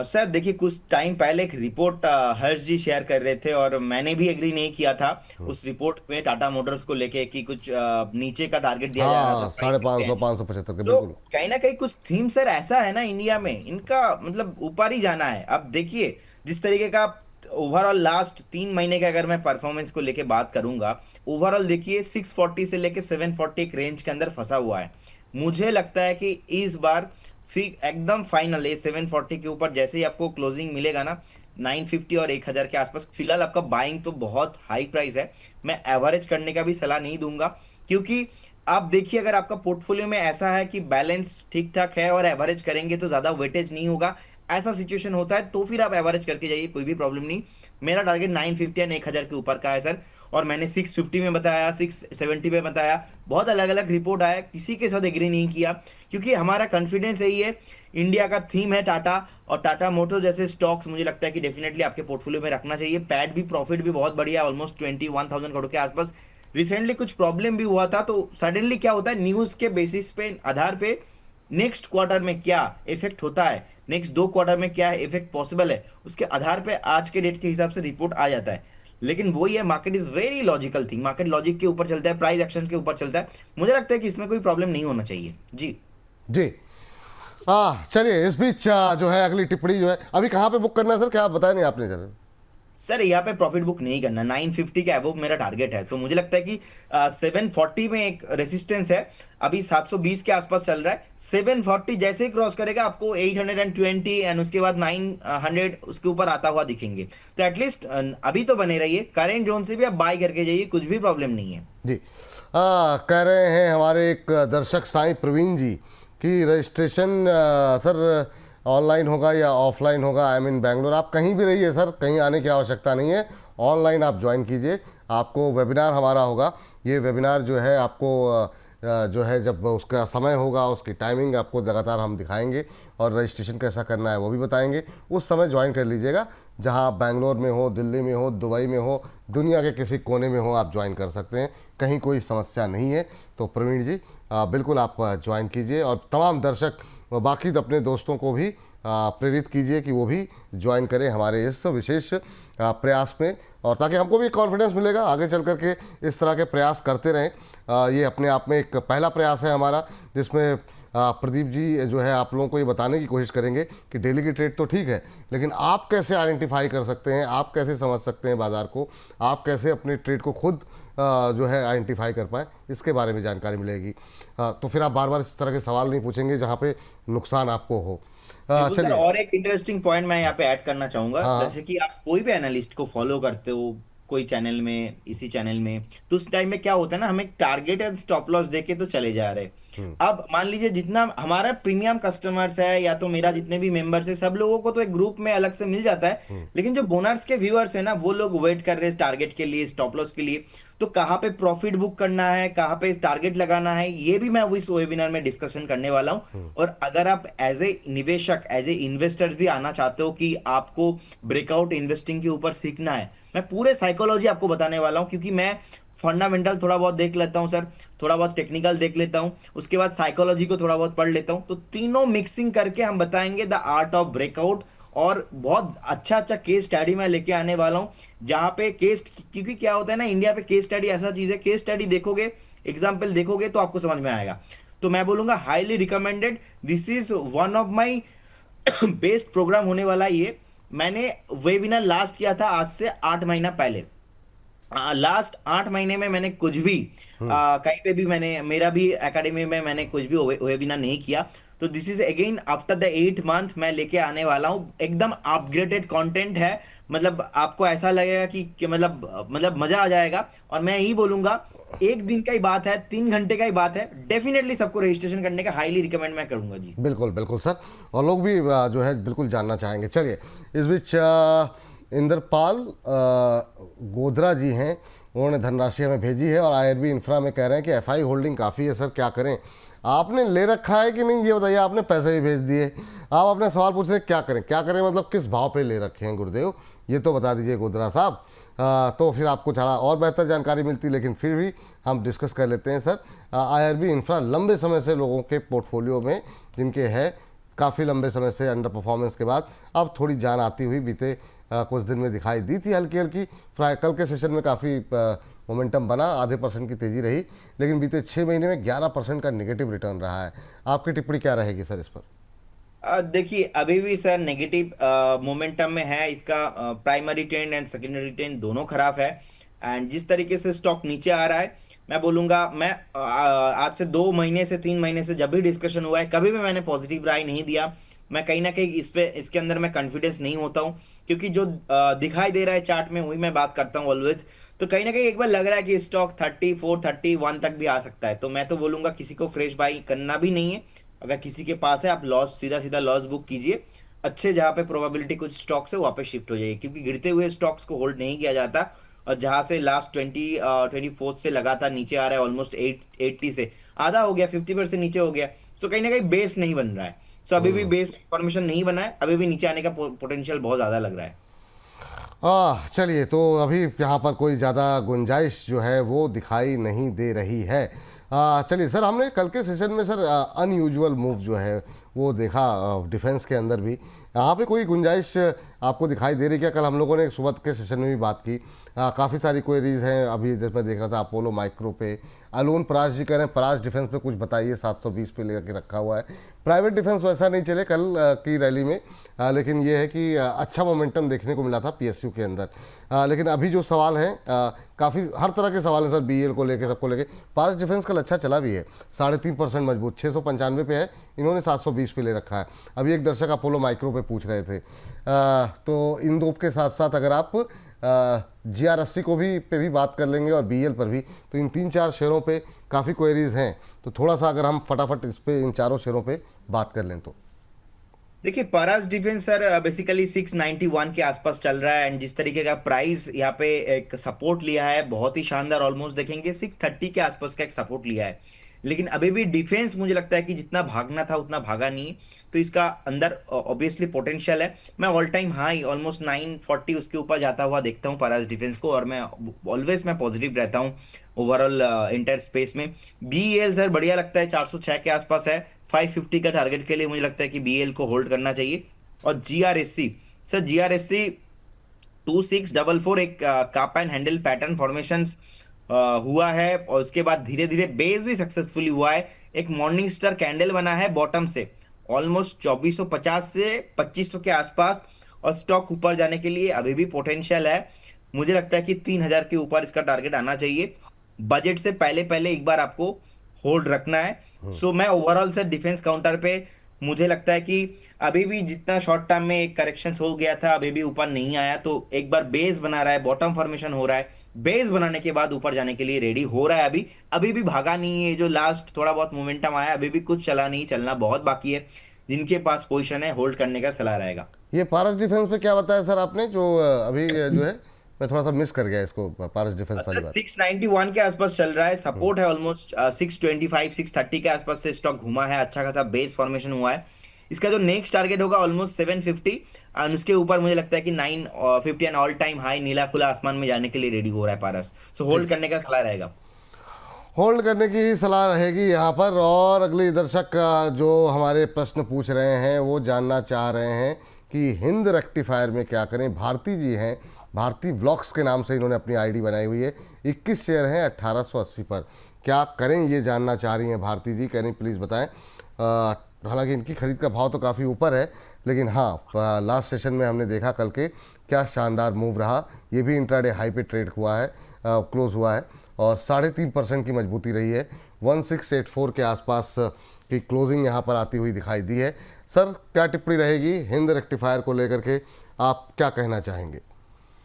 सर देखिए, कुछ टाइम पहले एक रिपोर्ट हर्ष जी शेयर कर रहे थे और मैंने भी एग्री नहीं किया था उस रिपोर्ट में टाटा मोटर्स को लेके कि कुछ नीचे का टारगेट दिया जा रहा था हाँ, प्राइस 550, पे। 575 के, तो बिल्कुल। कहीं ना कहीं कुछ थीम सर ऐसा है ना इंडिया में, इनका मतलब ऊपर ही जाना है। अब देखिए जिस तरीके का ओवरऑल लास्ट 3 महीने का अगर मैं परफॉर्मेंस को लेके बात करूंगा, ओवरऑल देखिए 640 से लेके 740 एक रेंज के अंदर फंसा हुआ है। मुझे लगता है कि इस बार फिर एकदम फाइनल है 740 के ऊपर जैसे ही आपको क्लोजिंग मिलेगा ना, 950 और 1000 के आसपास। फिलहाल आपका बाइंग तो बहुत हाई प्राइस है, मैं एवरेज करने का भी सलाह नहीं दूंगा, क्योंकि आप देखिए अगर आपका पोर्टफोलियो में ऐसा है कि बैलेंस ठीक ठाक है और एवरेज करेंगे तो ज़्यादा वेटेज नहीं होगा, ऐसा सिचुएशन होता है तो फिर आप एवरेज करके जाइए, कोई भी प्रॉब्लम नहीं। मेरा टारगेट 950 एंड 1000 के ऊपर का है सर, और मैंने 650 में बताया, 670 में बताया, बहुत अलग अलग रिपोर्ट आया, किसी के साथ एग्री नहीं किया, क्योंकि हमारा कॉन्फिडेंस यही है। इंडिया का थीम है टाटा, और टाटा मोटर्स जैसे स्टॉक्स मुझे लगता है कि डेफिनेटली आपके पोर्टफोलियो में रखना चाहिए। पैट भी, प्रॉफिट भी बहुत बढ़िया, ऑलमोस्ट 21,000 करोड़ के आसपास। रिसेंटली कुछ प्रॉब्लम भी हुआ था, तो सडनली क्या होता है, न्यूज के बेसिस पे, आधार पे नेक्स्ट क्वार्टर में क्या इफेक्ट होता है, नेक्स्ट 2 क्वार्टर में क्या इफेक्ट पॉसिबल है, उसके आधार पे आज के डेट के हिसाब से रिपोर्ट आ जाता है। लेकिन वही है, market is very logical thing, market logic के ऊपर चलता है, प्राइस एक्शन के ऊपर चलता है। मुझे लगता है कि इसमें कोई प्रॉब्लम नहीं होना चाहिए जी। जी चलिए, इस बीच जो है अगली टिप्पणी जो है, अभी कहाँ पे बुक करना है सर, क्या आप बताया नहीं आपने जरा? सर यहाँ पे प्रॉफिट बुक नहीं करना, 950 का एवो मेरा टारगेट है, तो मुझे लगता है कि 740 में एक रेसिस्टेंस है, अभी 720 के आसपास चल रहा है। 740 जैसे ही क्रॉस करेगा आपको 820 एंड उसके बाद 900 उसके ऊपर आता हुआ दिखेंगे, तो एटलीस्ट अभी तो बने रहिए, करेंट जोन से भी आप बाय करके जाइए, कुछ भी प्रॉब्लम नहीं है जी। कह रहे हैं हमारे एक दर्शक साईं प्रवीण जी कि रजिस्ट्रेशन सर ऑनलाइन होगा या ऑफलाइन होगा? I mean Bangalore. आप कहीं भी रहिए सर, कहीं आने की आवश्यकता नहीं है, ऑनलाइन आप ज्वाइन कीजिए। आपको वेबिनार हमारा होगा, ये वेबिनार जो है आपको जो है जब उसका समय होगा, उसकी टाइमिंग आपको लगातार हम दिखाएंगे और रजिस्ट्रेशन कैसा करना है वो भी बताएंगे। उस समय ज्वाइन कर लीजिएगा, जहां आप बैंगलोर में हो, दिल्ली में हो, दुबई में हो, दुनिया के किसी कोने में हो, आप ज्वाइन कर सकते हैं, कहीं कोई समस्या नहीं है। तो प्रवीण जी बिल्कुल आप ज्वाइन कीजिए और तमाम दर्शक बाकी अपने दोस्तों को भी प्रेरित कीजिए कि वो भी ज्वाइन करें हमारे इस विशेष प्रयास में, और ताकि हमको भी कॉन्फिडेंस मिलेगा आगे चल कर के इस तरह के प्रयास करते रहें। ये अपने आप में एक पहला प्रयास है हमारा, जिसमें प्रदीप जी जो है आप लोगों को ये बताने की कोशिश करेंगे कि डेली की ट्रेड तो ठीक है, लेकिन आप कैसे आइडेंटिफाई कर सकते हैं, आप कैसे समझ सकते हैं बाज़ार को, आप कैसे अपने ट्रेड को खुद जो है आइडेंटिफाई कर पाए, इसके बारे में जानकारी मिलेगी। तो फिर आप बार बार इस तरह के सवाल नहीं पूछेंगे जहाँ पे नुकसान आपको हो। बिल्कुल सर, चलिए। और एक इंटरेस्टिंग पॉइंट मैं यहाँ पे ऐड करना चाहूंगा, हाँ जैसे कि आप कोई भी एनालिस्ट को फॉलो करते हो कोई चैनल में, इसी चैनल में, तो उस टाइम में क्या होता है ना, हमें टारगेट एंड स्टॉप लॉस देके तो चले जा रहे। अब मान लीजिए जितना हमारा प्रीमियम कस्टमर्स है या तो मेरा जितने भी मेंबर्स है, सब लोगों को तो एक ग्रुप में अलग से मिल जाता है, लेकिन जो बोनस के व्यूअर्स है ना, वो लोग वेट कर रहे हैं टारगेट के लिए, स्टॉप लॉस के लिए। तो कहाँ पे प्रॉफिट बुक करना है, कहाँ पे टारगेट लगाना है, ये भी मैं इस वेबिनार में डिस्कशन करने वाला हूँ। और अगर आप एज ए निवेशक, एज ए इन्वेस्टर्स भी आना चाहते हो कि आपको ब्रेकआउट इन्वेस्टिंग के ऊपर सीखना है, मैं पूरे साइकोलॉजी आपको बताने वाला हूँ, क्योंकि मैं फंडामेंटल थोड़ा बहुत देख लेता हूँ सर, थोड़ा बहुत टेक्निकल देख लेता हूँ, उसके बाद साइकोलॉजी को थोड़ा बहुत पढ़ लेता हूँ। तो तीनों मिक्सिंग करके हम बताएंगे द आर्ट ऑफ ब्रेकआउट। और बहुत अच्छा अच्छा केस स्टडी मैं लेके आने वाला हूँ, जहाँ पे केस, क्योंकि क्या होता है ना, इंडिया पे केस स्टडी ऐसा चीज है, केस स्टडी देखोगे, एग्जाम्पल देखोगे तो आपको समझ में आएगा। तो मैं बोलूंगा highly recommended, this is one of my best program होने वाला है ये। मैंने वेबिनार लास्ट किया था आज से 8 महीना पहले। लास्ट 8 महीने में मैंने कुछ भी कहीं पे भी मैंने, मेरा भी एकेडमी में मैंने कुछ भी वेबिनार नहीं किया। तो this is again after the 8 month मैं लेके आने वाला हूँ, एकदम अपग्रेडेड कंटेंट है। मतलब आपको ऐसा लगेगा कि मतलब मजा आ जाएगा। और मैं यही बोलूंगा, एक दिन का ही बात है, 3 घंटे का ही बात है, डेफिनेटली सबको रजिस्ट्रेशन करने का हाईली रिकमेंड मैं करूंगा जी। बिल्कुल बिल्कुल सर, और लोग भी जो है बिल्कुल जानना चाहेंगे। चलिए, इस बीच इंद्रपाल गोधरा जी हैं, उन्होंने धनराशि हमें भेजी है और आईआरबी इंफ्रा में कह रहे हैं कि एफआई होल्डिंग काफ़ी है सर, क्या करें? आपने ले रखा है कि नहीं ये बताइए, आपने पैसे भी भेज दिए, आप अपने सवाल पूछ रहे हैं क्या करें क्या करें, मतलब किस भाव पे ले रखे हैं गुरुदेव, ये तो बता दीजिए गोधरा साहब। तो फिर आपको थोड़ा और बेहतर जानकारी मिलती, लेकिन फिर भी हम डिस्कस कर लेते हैं सर। आईआरबी इंफ्रा लंबे समय से लोगों के पोर्टफोलियो में जिनके है, काफ़ी लंबे समय से अंडर परफॉर्मेंस के बाद अब थोड़ी जान आती हुई बीते कुछ दिन में दिखाई दी थी हल्की हल्की। कल के सेशन में काफ़ी मोमेंटम बना, आधे % की तेज़ी रही, लेकिन बीते 6 महीने में 11% का नेगेटिव रिटर्न रहा है। आपकी टिप्पणी क्या रहेगी सर इस पर? देखिए, अभी भी सर नेगेटिव मोमेंटम में है, इसका primary trend and secondary trend दोनों खराब है। एंड जिस तरीके से स्टॉक नीचे आ रहा है, मैं बोलूंगा, मैं आज से 2 महीने से 3 महीने से जब भी डिस्कशन हुआ है, कभी भी मैंने पॉजिटिव राय नहीं दिया। मैं कहीं ना कहीं इस पे, इसके अंदर मैं कॉन्फिडेंस नहीं होता हूँ, क्योंकि जो दिखाई दे रहा है चार्ट में वही मैं बात करता हूँ ऑलवेज। तो कहीं ना कहीं एक बार लग रहा है कि स्टॉक 34, 31 तक भी आ सकता है। तो मैं तो बोलूंगा किसी को फ्रेश बाई करना भी नहीं है। अगर किसी के पास है, आप लॉस, सीधा सीधा लॉस बुक कीजिए। अच्छे जहाँ पे प्रोबेबिलिटी कुछ स्टॉक्स है वहाँ पे शिफ्ट हो जाइए, क्योंकि गिरते हुए स्टॉक्स को होल्ड नहीं किया जाता। और जहाँ से लास्ट 24 से लगातार नीचे आ रहा है, ऑलमोस्ट 80 से आधा हो गया, 50% नीचे हो गया। तो कहीं ना कहीं बेस नहीं बन रहा है। सो अभी भी बेस फॉर्मेशन नहीं बना है, अभी भी नीचे आने का पोटेंशियल बहुत ज़्यादा लग रहा है। चलिए, तो अभी यहाँ पर कोई ज़्यादा गुंजाइश जो है वो दिखाई नहीं दे रही है। चलिए सर, हमने कल के सेशन में सर अनयूजुअल मूव जो है वो देखा डिफेंस के अंदर भी। यहाँ पे कोई गुंजाइश आपको दिखाई दे रही क्या? कल हम लोगों ने सुबह के सेशन में भी बात की, काफ़ी सारी क्वेरीज हैं। अभी जैसे मैं देख रहा था अपोलो माइक्रो पे अलोन पराज जी कह रहे हैं पराज डिफेंस पे कुछ बताइए, 720 पे लेकर के रखा हुआ है। प्राइवेट डिफेंस वैसा नहीं चले कल की रैली में, लेकिन ये है कि अच्छा मोमेंटम देखने को मिला था पीएसयू के अंदर। लेकिन अभी जो सवाल हैं, काफ़ी हर तरह के सवाल हैं सर, बीएल को लेके, सबको लेके। पारस डिफेंस कल अच्छा चला भी है, 3.5% मजबूत, 695 पे है, इन्होंने 720 पे ले रखा है। अभी एक दर्शक अपोलो माइक्रो पे पूछ रहे थे। तो इन दो के साथ साथ अगर आप GR80 को भी पे भी बात कर लेंगे और बीएल पर भी, तो इन 3-4 शेयरों पे काफ़ी क्वेरीज हैं। तो थोड़ा सा अगर हम फटाफट इस पे, इन चारों शेयरों पे बात कर लें तो। देखिए, परास डिफेंस सर बेसिकली 691 के आसपास चल रहा है। एंड जिस तरीके का प्राइस यहाँ पे एक सपोर्ट लिया है, बहुत ही शानदार, ऑलमोस्ट देखेंगे 630 के आसपास का एक सपोर्ट लिया है। लेकिन अभी भी डिफेंस मुझे लगता है कि जितना भागना था उतना भागा नहीं। तो इसका अंदर ऑब्वियसली पोटेंशियल है। मैं ऑल टाइम हाई ऑलमोस्ट 940 उसके ऊपर जाता हुआ देखता हूँ परास डिफेंस को, और मैं ऑलवेज मैं पॉजिटिव रहता हूँ ओवरऑल इंटर स्पेस में। बीएल सर बढ़िया लगता है, 406 के आसपास है, 550 का टारगेट के लिए मुझे लगता है कि बीएल को होल्ड करना चाहिए। और जीआरएससी सर, जीआरएससी 2644 एक काप एंड हैंडल पैटर्न फॉर्मेशन हुआ है, और उसके बाद धीरे धीरे बेस भी सक्सेसफुली हुआ है। एक मॉर्निंग स्टार कैंडल बना है बॉटम से ऑलमोस्ट 2450 से 2500 के आसपास, और स्टॉक ऊपर जाने के लिए अभी भी पोटेंशियल है। मुझे लगता है कि 3000 के ऊपर इसका टारगेट आना चाहिए। बजट से पहले पहले एक बार आपको होल्ड रखना है। सो मैं ओवरऑल से डिफेंस काउंटर पे, मुझे लगता है कि अभी भी जितना शॉर्ट टर्म में एक करेक्शन हो गया था, अभी भी ऊपर नहीं आया। तो एक बार बेस बना रहा है, बॉटम फॉर्मेशन हो रहा है, बेस बनाने के बाद ऊपर जाने के लिए रेडी हो रहा है। अभी अभी भी भागा नहीं है। जो लास्ट थोड़ा बहुत मोमेंटम आया, अभी भी कुछ चला नहीं, चलना बहुत बाकी है। जिनके पास पोजीशन है, होल्ड करने का सलाह रहेगा। ये पारस डिफेंस पे क्या बताया सर आपने, जो अभी जो है मैं थोड़ा सा मिस कर गया इसको, पारस डिफेंस वाली सर बात। 691 के आसपास चल रहा है, हम्म। सपोर्ट है ऑलमोस्ट 625 630 के आसपास से स्टॉक घुमा है, अच्छा खासा बेस फॉर्मेशन हुआ है। इसका जो नेक्स्ट टारगेट होगा ऑलमोस्ट 750, और उसके ऊपर मुझे लगता है कि 950 एंड ऑल टाइम हाई नीला खुला आसमान में जाने के लिए रेडी हो रहा है पारस। सो जी, होल्ड करने का सलाह रहेगा। होल्ड करने की ही सलाह रहेगी यहाँ पर। और अगली दर्शक जो हमारे प्रश्न पूछ रहे हैं वो जानना चाह रहे हैं कि हिंद रेक्टिफायर में क्या करें। भारती जी हैं, भारती व्लॉग्स के नाम से इन्होंने अपनी आईडी बनाई हुई है, 21 शेयर हैं 1880 पर। क्या करें ये जानना चाह रही हैं भारती जी, कह रही प्लीज़ बताएं। हालांकि इनकी खरीद का भाव तो काफ़ी ऊपर है, लेकिन हाँ लास्ट सेशन में हमने देखा कल के क्या शानदार मूव रहा। ये भी इंट्राडे हाई पे ट्रेड हुआ है, क्लोज हुआ है, और 3.5% की मजबूती रही है। 1684 के आसपास की क्लोजिंग यहाँ पर आती हुई दिखाई दी है। सर क्या टिप्पणी रहेगी हिंद रेक्टिफायर को लेकर के, आप क्या कहना चाहेंगे?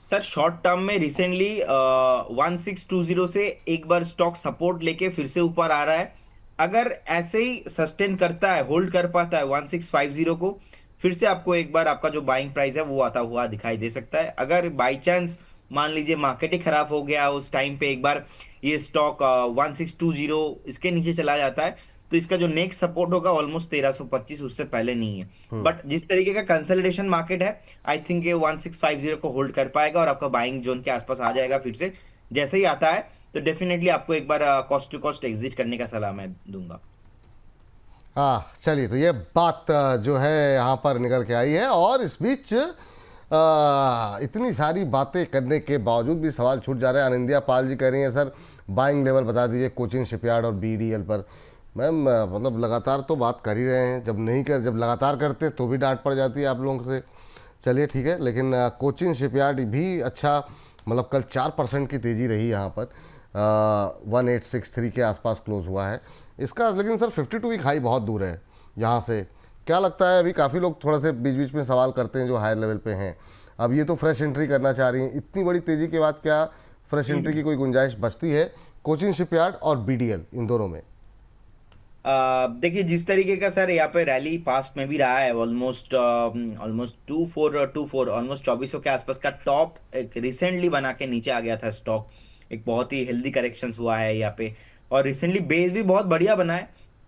सर शॉर्ट टर्म में रिसेंटली 1620 से एक बार स्टॉक सपोर्ट लेके फिर से ऊपर आ रहा है। अगर ऐसे ही सस्टेन करता है, होल्ड कर पाता है 1650 को, फिर से आपको एक बार आपका जो बाइंग प्राइस है वो आता हुआ दिखाई दे सकता है। अगर बाई चांस मान लीजिए मार्केट ही खराब हो गया उस टाइम पे, एक बार ये स्टॉक 1620 इसके नीचे चला जाता है, तो इसका जो नेक्स्ट सपोर्ट होगा ऑलमोस्ट 1325, उससे पहले नहीं है। बट जिस तरीके का कंसोलिडेशन मार्केट है, आई थिंक ये 1650 को होल्ड कर पाएगा और आपका बाइंग जोन के आसपास आ जाएगा फिर से। जैसे ही आता है तो डेफिनेटली आपको एक बार कॉस्ट टू कॉस्ट एग्जिट करने का सलाह मैं दूंगा। हाँ चलिए, तो ये बात जो है यहाँ पर निकल के आई है। और इस बीच इतनी सारी बातें करने के बावजूद भी सवाल छूट जा रहे हैं। आनंदिया पाल जी कह रही हैं सर बाइंग लेवल बता दीजिए कोचिन शिपयार्ड और बीडीएल पर। मैम मतलब लगातार तो बात कर ही रहे हैं, जब लगातार करते तो भी डांट पड़ जाती है आप लोगों से। चलिए ठीक है, लेकिन कोचिन शिपयार्ड भी अच्छा, मतलब कल 4% की तेज़ी रही यहाँ पर, 1863 के आसपास क्लोज हुआ है इसका। लेकिन सर 52 वीक हाई बहुत दूर है यहाँ से। क्या लगता है, अभी काफ़ी लोग थोड़ा से बीच बीच में सवाल करते हैं जो हायर लेवल पे हैं, अब ये तो फ्रेश एंट्री करना चाह रही हैं, इतनी बड़ी तेज़ी के बाद क्या फ्रेश एंट्री की कोई गुंजाइश बचती है कोचिन शिपयार्ड और बीडीएल इन दोनों में? देखिए जिस तरीके का सर यहाँ पे रैली पास्ट में भी रहा है, ऑलमोस्ट ऑलमोस्ट 2424 ऑलमोस्ट 2400 के आसपास का टॉप एक रिसेंटली बना के नीचे आ गया था स्टॉक। एक बहुत ही हेल्दी करेक्शंस हुआ है यहाँ पे, और रिसेंटली बेस भी बहुत बढ़िया बना है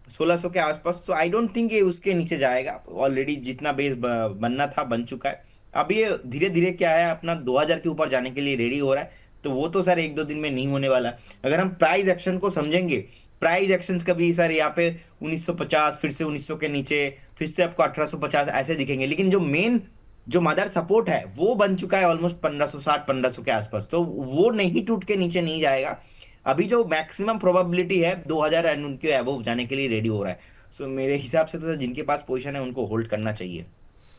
1600 के आसपास। तो आई डोंट थिंक ये उसके नीचे जाएगा, ऑलरेडी जितना बेस बनना था बन चुका है। अब ये धीरे धीरे क्या है अपना 2000 के ऊपर जाने के लिए रेडी हो रहा है, तो वो तो सर एक दो दिन में नहीं होने वाला। अगर हम प्राइस एक्शन को समझेंगे, प्राइस एक्शंस कभी सर यहाँ पे 1950, फिर से 1900 के नीचे, फिर से आपको 1850 ऐसे दिखेंगे, लेकिन जो मेन जो मदर सपोर्ट है वो बन चुका है ऑलमोस्ट 1560 1500 के आसपास, तो वो नहीं टूट के नीचे नहीं जाएगा। अभी जो मैक्सिमम प्रोबेबिलिटी है 2000 एंड उनके अबव जाने के लिए रेडी हो रहा है। सो मेरे हिसाब से तो सर जिनके पास पोजीशन है उनको होल्ड करना चाहिए।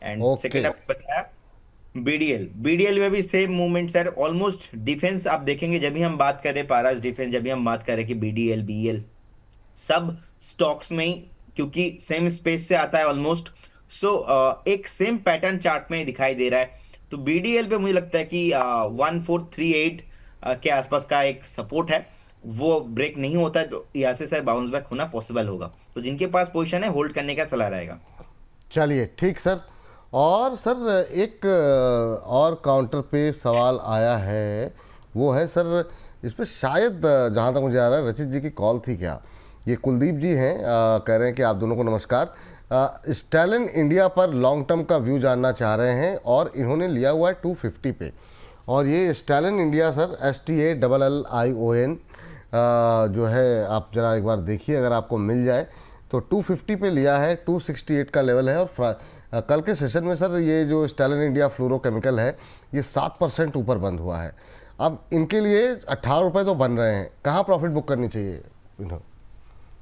And okay. सेकंड आपने बताया बीडीएल में भी same movement sir, almost defence आप देखेंगे जब भी हम बात करें पारास डिफेंस, जब भी हम बात करें कि बीडीएल बीएल सब स्टॉक्स में ही, क्योंकि सेम स्पेस से आता है ऑलमोस्ट। सो एक सेम पैटर्न चार्ट में दिखाई दे रहा है। तो बीडीएल पे मुझे लगता है कि 1438 के आसपास का एक सपोर्ट है, वो ब्रेक नहीं होता है तो यहाँ से सर बाउंस बैक होना पॉसिबल होगा। तो जिनके पास पोजीशन है होल्ड करने का सलाह रहेगा। चलिए ठीक सर। और सर एक और काउंटर पे सवाल आया है, वो है सर इस पर शायद जहाँ तक मुझे आ रहा है रचित जी की कॉल थी क्या। ये कुलदीप जी हैं, कह रहे हैं कि आप दोनों को नमस्कार, स्टैलिन इंडिया पर लॉन्ग टर्म का व्यू जानना चाह रहे हैं और इन्होंने लिया हुआ है 250 पे। और ये स्टैलिन इंडिया सर STALLION जो है, आप ज़रा एक बार देखिए अगर आपको मिल जाए तो 250 पे लिया है, 268 का लेवल है। और कल के सेशन में सर ये जो स्टैलिन इंडिया फ्लोरोकेमिकल है ये 7% ऊपर बंद हुआ है। अब इनके लिए 18 रुपये तो बन रहे हैं, कहाँ प्रॉफिट बुक करनी चाहिए इन्हें?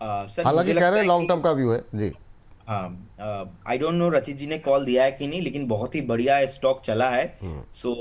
सर हालांकि मुझे कह लगता रहे है हैं लॉन्ग कि टर्म का व्यू है जी। हाँ, आई डोंट नो रचित जी ने कॉल दिया है कि नहीं, लेकिन बहुत ही बढ़िया स्टॉक चला है। सो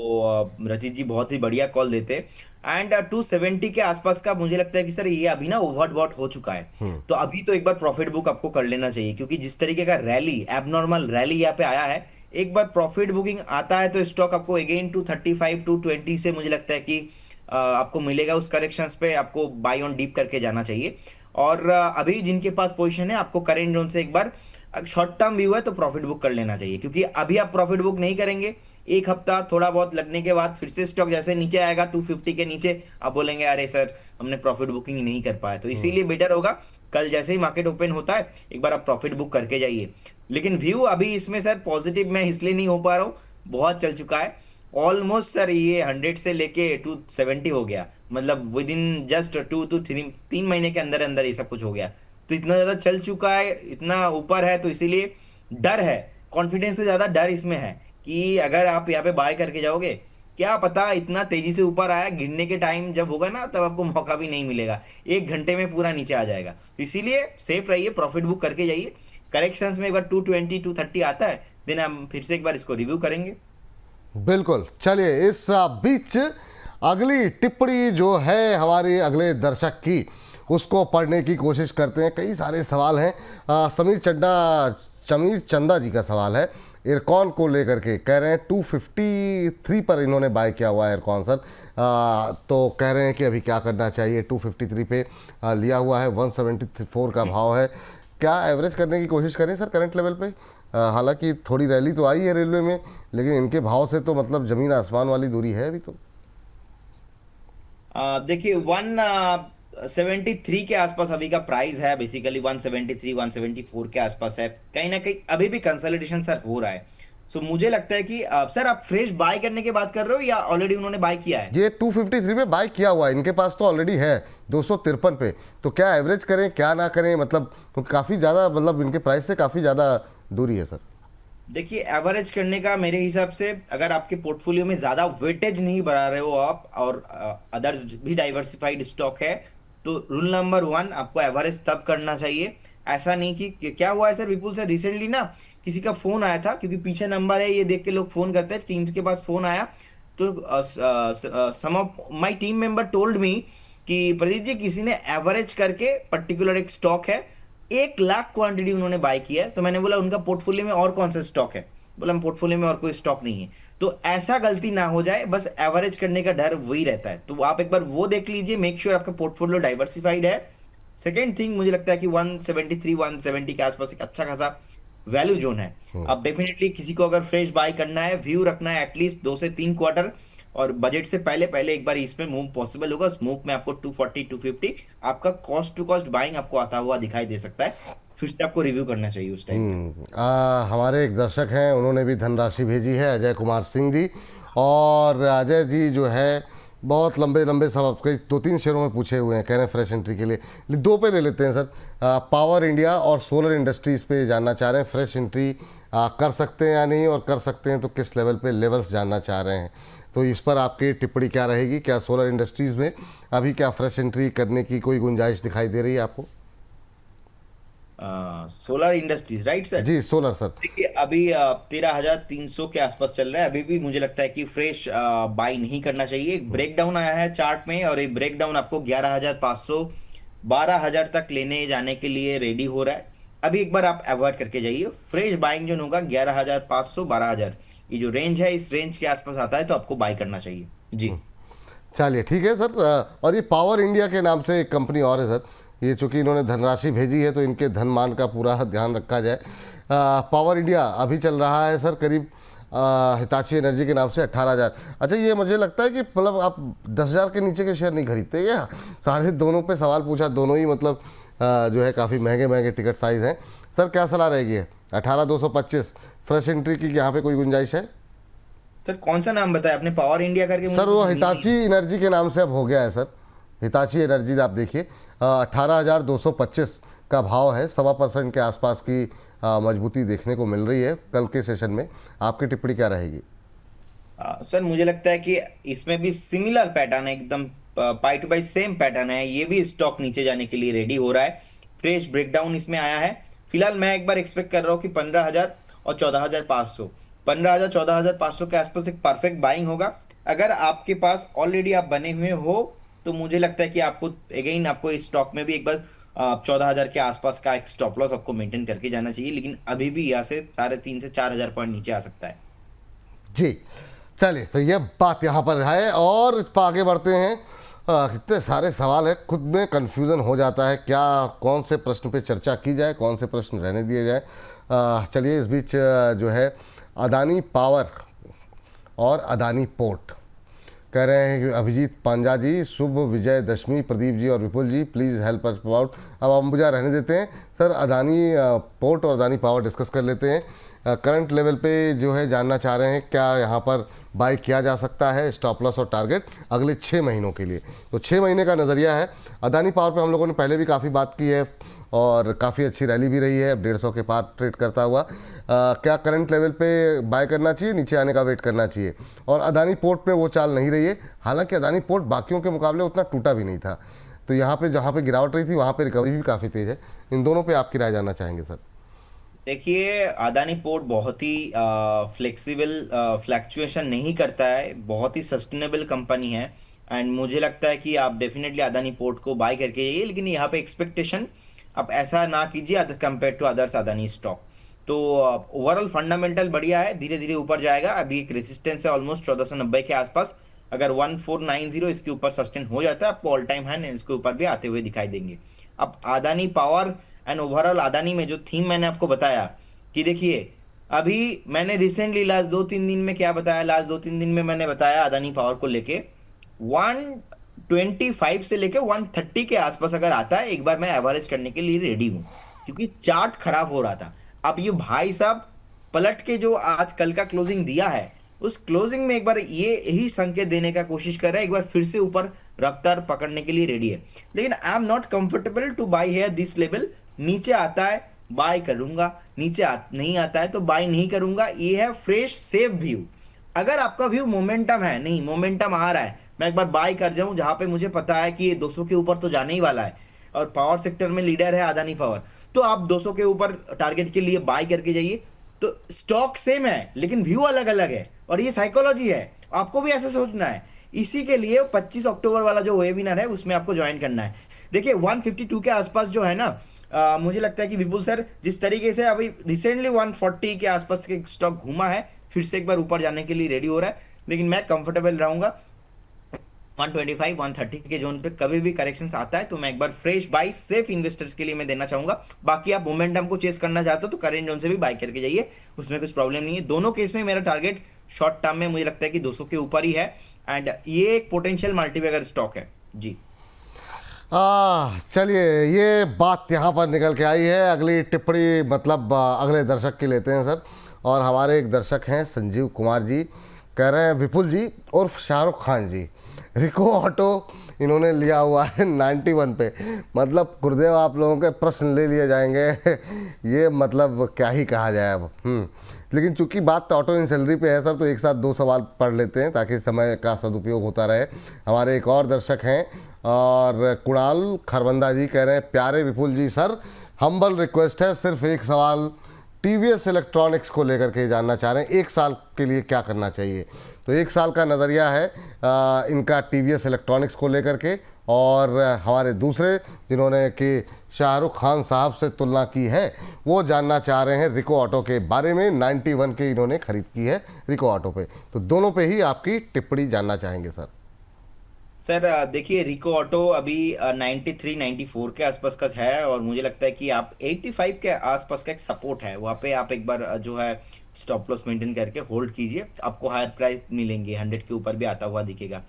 रचित जी बहुत ही बढ़िया कॉल देते। एंड 270 के आसपास का मुझे लगता है कि सर ये अभी ना ओवरबॉट हो चुका है, तो अभी तो एक बार प्रॉफिट बुक आपको कर लेना चाहिए, क्योंकि जिस तरीके का रैली एबनॉर्मल रैली यहाँ पे आया है, एक बार प्रॉफिट बुकिंग आता है तो स्टॉक आपको अगेन 235 220 से मुझे लगता है कि आपको मिलेगा। उस करेक्शंस पे आपको बाय ऑन डीप करके जाना चाहिए। और अभी जिनके पास पोजीशन है आपको करेंट जोन से एक बार शॉर्ट टर्म व्यू है तो प्रॉफिट बुक कर लेना चाहिए, क्योंकि अभी आप प्रॉफिट बुक नहीं करेंगे, एक हफ्ता थोड़ा बहुत लगने के बाद फिर से स्टॉक जैसे नीचे आएगा 250 के नीचे, आप बोलेंगे अरे सर हमने प्रॉफिट बुकिंग नहीं कर पाया। तो इसीलिए बेटर होगा कल जैसे ही मार्केट ओपन होता है एक बार आप प्रॉफिट बुक करके जाइए। लेकिन व्यू अभी इसमें सर पॉजिटिव मैं इसलिए नहीं हो पा रहा हूँ, बहुत चल चुका है ऑलमोस्ट सर, ये 100 से लेके 270 हो गया, मतलब विद इन जस्ट 2 to 3 महीने के अंदर अंदर ये सब कुछ हो गया। तो इतना ज्यादा चल चुका है, इतना ऊपर है, तो इसीलिए डर है, कॉन्फिडेंस से ज्यादा डर इसमें है कि अगर आप यहाँ पे बाय करके जाओगे, क्या पता इतना तेजी से ऊपर आया, गिरने के टाइम जब होगा ना तब आपको मौका भी नहीं मिलेगा, 1 घंटे में पूरा नीचे आ जाएगा। तो इसीलिए सेफ रहिए, प्रॉफिट बुक करके जाइए। करेक्शंस में एक बार 220 230 आता है, देन हम फिर से एक बार इसको रिव्यू करेंगे। बिल्कुल। चलिए इस बीच अगली टिप्पणी जो है हमारी अगले दर्शक की, उसको पढ़ने की कोशिश करते हैं। कई सारे सवाल हैं। समीर चंदा जी का सवाल है एयरकॉन को लेकर के, कह रहे हैं 253 पर इन्होंने बाय किया हुआ है एयरकॉन सर। तो कह रहे हैं कि अभी क्या करना चाहिए, 253 पे लिया हुआ है, 174 का भाव है, क्या एवरेज करने की कोशिश करें सर करंट लेवल पे? हालांकि थोड़ी रैली तो आई है रेलवे में, लेकिन इनके भाव से तो मतलब ज़मीन आसमान वाली दूरी है अभी तो। देखिए 173 के आसपास अभी का प्राइस है, बेसिकली 173 174 के आसपास है, कहीं ना कहीं अभी भी कंसोलिडेशन सर हो रहा है। सो मुझे लगता है कि सर आप फ्रेश बाय करने की बात कर रहे हो या ऑलरेडी उन्होंने बाय किया है? ये 253 पे बाय किया हुआ है, इनके पास तो ऑलरेडी है 253 पे। तो क्या एवरेज करें क्या ना करें, मतलब तो काफ़ी ज़्यादा, मतलब इनके प्राइस से काफ़ी ज़्यादा दूरी है सर। देखिए एवरेज करने का मेरे हिसाब से, अगर आपके पोर्टफोलियो में ज्यादा वेटेज नहीं बढ़ा रहे हो आप और अदर्स भी डाइवर्सिफाइड स्टॉक है, तो रूल नंबर 1 आपको एवरेज तब करना चाहिए। ऐसा नहीं कि क्या हुआ है सर विपुल सर, रिसेंटली ना किसी का फोन आया था, क्योंकि पीछे नंबर है ये देख के लोग फोन करते हैं, टीम्स के पास फोन आया, तो some of my team member told me कि प्रदीप जी किसी ने एवरेज करके पर्टिकुलर एक स्टॉक है 1 लाख क्वांटिटी उन्होंने बाय किया है। तो मैंने बोला उनका पोर्टफोलियो में और कौन सा स्टॉक है? बोला पोर्टफोलियो में और कोई स्टॉक नहीं है। तो ऐसा गलती ना हो जाए, बस एवरेज करने का डर वही रहता है। तो आप एक बार वो देख लीजिए, मेक श्योर आपका पोर्टफोलियो डाइवर्सिफाइड है। सेकेंड थिंग, मुझे लगता है कि 173 170 के आसपास एक अच्छा खासा वैल्यू जोन है। अब डेफिनेटली किसी को अगर फ्रेश बाय करना है, व्यू रखना है एटलीस्ट 2 से 3 क्वार्टर, और बजट से पहले पहले एक बार इसमें मूव पॉसिबल होगा। उस मूव में आपको 240 250 आपका कॉस्ट टू कॉस्ट बाइंग आपको आता हुआ दिखाई दे सकता है, फिर से आपको रिव्यू करना चाहिए उस टाइम। हमारे एक दर्शक हैं, उन्होंने भी धनराशि भेजी है, अजय कुमार सिंह जी। और अजय जी जो है बहुत लंबे लंबे सब कई 2-3 शेयरों में पूछे हुए हैं, कह रहे हैं फ्रेश एंट्री के लिए। 2 पे ले लेते हैं सर। पावर इंडिया और सोलर इंडस्ट्रीज़ पे जानना चाह रहे हैं फ्रेश एंट्री कर सकते हैं या नहीं, और कर सकते हैं तो किस लेवल पे लेवल्स जानना चाह रहे हैं। तो इस पर आपकी टिप्पणी क्या रहेगी? क्या सोलर इंडस्ट्रीज़ में अभी क्या फ्रेश एंट्री करने की कोई गुंजाइश दिखाई दे रही है आपको? Solar industries right sir? जी सोलर सर। देखिए अभी 13,300 के आसपास चल रहा है, अभी भी मुझे लगता है कि फ्रेश बाई नहीं करना चाहिए। एक ब्रेक डाउन आया है चार्ट में, और एक ब्रेक डाउन आपको 11,500 12,000 तक लेने जाने के लिए रेडी हो रहा है। अभी एक बार आप अवॉइड करके जाइए, फ्रेश बाइंग जो होगा 11,500 12,000, ये जो रेंज है इस रेंज के आसपास आता है तो आपको बाई करना चाहिए जी। चलिए ठीक है सर। और ये पावर इंडिया के नाम से एक कंपनी और है सर, ये चूँकि इन्होंने धनराशि भेजी है तो इनके धनमान का पूरा ध्यान रखा जाए। पावर इंडिया अभी चल रहा है सर करीब हिताची एनर्जी के नाम से 18,000। अच्छा, ये मुझे लगता है कि मतलब आप 10,000 के नीचे के शेयर नहीं खरीदते क्या? सारे दोनों पे सवाल पूछा, दोनों ही मतलब जो है काफ़ी महंगे महंगे टिकट साइज़ हैं सर। क्या सलाह रहेगी? 18,225 फ्रेश एंट्री की यहाँ पे कोई गुंजाइश है? सर कौन सा नाम बताया आपने, पावर इंडिया करके? सर वो हिताची एनर्जी के नाम से अब हो गया है सर। हिताची एनर्जी आप देखिए 18,225 का भाव है, 1.25% के आसपास की मजबूती देखने को मिल रही है कल के सेशन में। आपकी टिप्पणी क्या रहेगी? सर मुझे लगता है कि इसमें भी सिमिलर पैटर्न है, एकदम पाई टू पाई सेम पैटर्न है। ये भी स्टॉक नीचे जाने के लिए रेडी हो रहा है, फ्रेश ब्रेकडाउन इसमें आया है। फिलहाल मैं एक बार एक्सपेक्ट कर रहा हूँ कि 15,000 और 14,500, 15,000 14,500 के आसपास एक परफेक्ट बाइंग होगा। अगर आपके पास ऑलरेडी आप बने हुए हो तो मुझे लगता है कि आपको अगेन आपको इस स्टॉक में भी एक बार 14,000 के आसपास का एक स्टॉप लॉस आपको मेंटेन करके जाना चाहिए, लेकिन अभी भी यहाँ से 3,500 से 4,000 पॉइंट नीचे आ सकता है जी। चलिए, तो ये बात यहाँ पर है और इस पर आगे बढ़ते हैं। कितने सारे सवाल है, खुद में कन्फ्यूज़न हो जाता है क्या कौन से प्रश्न पे चर्चा की जाए, कौन से प्रश्न रहने दिए जाए। चलिए इस बीच जो है अदानी पावर और अदानी पोर्ट कह रहे हैं कि अभिजीत पांजा जी, शुभ विजय दशमी, प्रदीप जी और विपुल जी, प्लीज़ हेल्प अस अबाउट। अब हम मुझे रहने देते हैं सर, अदानी पोर्ट और अदानी पावर डिस्कस कर लेते हैं। करंट लेवल पे जो है जानना चाह रहे हैं क्या यहाँ पर बाई किया जा सकता है, स्टॉप लॉस और टारगेट अगले 6 महीनों के लिए। तो 6 महीने का नज़रिया है। अदानी पावर पे हम लोगों ने पहले भी काफ़ी बात की है और काफ़ी अच्छी रैली भी रही है, अब 150 के पार ट्रेड करता हुआ। क्या करंट लेवल पे बाय करना चाहिए, नीचे आने का वेट करना चाहिए? और अदानी पोर्ट में वो चाल नहीं रही है, हालांकि अदानी पोर्ट बाकियों के मुकाबले उतना टूटा भी नहीं था, तो यहाँ पे जहाँ पे गिरावट रही थी वहाँ पे रिकवरी भी काफ़ी तेज़ है। इन दोनों पे आपकी राय जानना चाहेंगे सर। देखिए, अदानी पोर्ट बहुत ही फ्लेक्सिबल फ्लैक्चुएशन नहीं करता है, बहुत ही सस्टेनेबल कंपनी है। एंड मुझे लगता है कि आप डेफिनेटली अदानी पोर्ट को बाय करके जाइए, लेकिन यहाँ पे एक्सपेक्टेशन आप ऐसा ना कीजिए compare to others Adani stock. तो ओवरऑल फंडामेंटल बढ़िया है, धीरे धीरे ऊपर जाएगा। अभी एक रेजिस्टेंस है ऑलमोस्ट 1490 के आसपास। अगर 1490 इसके ऊपर सस्टेन हो जाता है, आपको ऑल टाइम हाई इसके ऊपर भी आते हुए दिखाई देंगे। अब Adani power and overall Adani में जो थीम मैंने आपको बताया कि देखिए, अभी मैंने रिसेंटली लास्ट 2-3 दिन में क्या बताया, लास्ट 2-3 दिन में मैंने बताया अदानी पावर को लेके 125 से लेके 130 के आसपास अगर आता है, एक बार मैं एवरेज करने के लिए रेडी हूं, क्योंकि चार्ट खराब हो रहा था। अब ये भाई साहब पलट के जो आज कल का क्लोजिंग दिया है, उस क्लोजिंग में एक बार ये ही संकेत देने का कोशिश कर रहा है, एक बार फिर से ऊपर रफ्तार पकड़ने के लिए रेडी है। लेकिन I am not comfortable to buy here this level. नीचे आता है बाय करूंगा, नहीं आता है तो बाय नहीं करूंगा। ये है फ्रेश सेफ व्यू। अगर आपका व्यू मोमेंटम है, नहीं मोमेंटम आ रहा है, मैं एक बार बाय कर जाऊं जहां पे मुझे पता है कि ये 200 के ऊपर तो जाने ही वाला है और पावर सेक्टर में लीडर है अदानी पावर, तो आप 200 के ऊपर टारगेट के लिए बाय करके जाइए। तो स्टॉक सेम है लेकिन व्यू अलग अलग है, और ये साइकोलॉजी है, आपको भी ऐसे सोचना है। इसी के लिए 25 अक्टूबर वाला जो वेबिनार है उसमें आपको ज्वाइन करना है। देखिए 152 के आसपास जो है ना, मुझे लगता है कि विपुल सर जिस तरीके से अभी रिसेंटली 140 के आसपास के स्टॉक घूमा है, फिर से एक बार ऊपर जाने के लिए रेडी हो रहा है, लेकिन मैं कंफर्टेबल रहूंगा 125 130 के जोन पे। कभी भी करेक्शंस आता है तो मैं एक बार फ्रेश बाय सेफ इन्वेस्टर्स के लिए मैं देना चाहूंगा। बाकी आप मोमेंटम को चेस करना चाहते हो तो करेंट जोन से भी बाय करके जाइए, उसमें कुछ प्रॉब्लम नहीं है। दोनों केस में मेरा टारगेट शॉर्ट टर्म में मुझे लगता है कि 200 के ऊपर ही है, एंड ये एक पोटेंशियल मल्टीबैगर स्टॉक है जी। चलिए ये बात यहाँ पर निकल के आई है। अगली टिप्पणी मतलब अगले दर्शक की लेते हैं सर, और हमारे एक दर्शक हैं संजीव कुमार जी, कह रहे हैं विपुल जी उर्फ शाहरुख खान जी, रिको ऑटो इन्होंने लिया हुआ है 91 पे, मतलब गुरुदेव आप लोगों के प्रश्न ले लिए जाएंगे ये मतलब क्या ही कहा जाए अब। लेकिन चूंकि बात ऑटो इन सैलरी पे है सर, तो एक साथ 2 सवाल पढ़ लेते हैं ताकि समय का सदुपयोग होता रहे। हमारे एक और दर्शक हैं और कुणाल खरबंदा जी कह रहे हैं, प्यारे विपुल जी सर, हम्बल रिक्वेस्ट है, सिर्फ एक सवाल टीवीएस इलेक्ट्रॉनिक्स को लेकर के जानना चाह रहे हैं, 1 साल के लिए क्या करना चाहिए। तो 1 साल का नज़रिया है इनका टीवीएस इलेक्ट्रॉनिक्स को लेकर के। और हमारे दूसरे जिन्होंने कि शाहरुख खान साहब से तुलना की है, वो जानना चाह रहे हैं रिको ऑटो के बारे में। 91 के इन्होंने खरीद की है रिको ऑटो पे, तो दोनों पे ही आपकी टिप्पणी जानना चाहेंगे सर। सर देखिए, रिको ऑटो अभी 93 94 के आसपास का है, और मुझे लगता है कि आप 85 के आसपास का एक सपोर्ट है, वहाँ पे आप एक बार जो है स्टॉप लॉस मेंटेन करके होल्ड कीजिए, आपको हायर प्राइस मिलेंगे, 100 के ऊपर भी आता हुआ दिखेगा।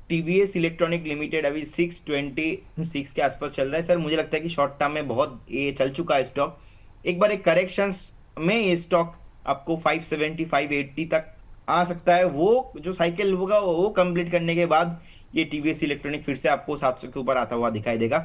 टीवीएस इलेक्ट्रॉनिक लिमिटेड अभी 626 के आसपास चल रहा है सर। मुझे लगता है कि शॉर्ट टर्म में बहुत ये चल चुका है स्टॉक, एक बार एक करेक्शंस में ये स्टॉक आपको 570 580 तक आ सकता है। वो जो साइकिल होगा वो कंप्लीट करने के बाद ये टीवीएस इलेक्ट्रॉनिक फिर से आपको 700 के ऊपर आता हुआ दिखाई देगा।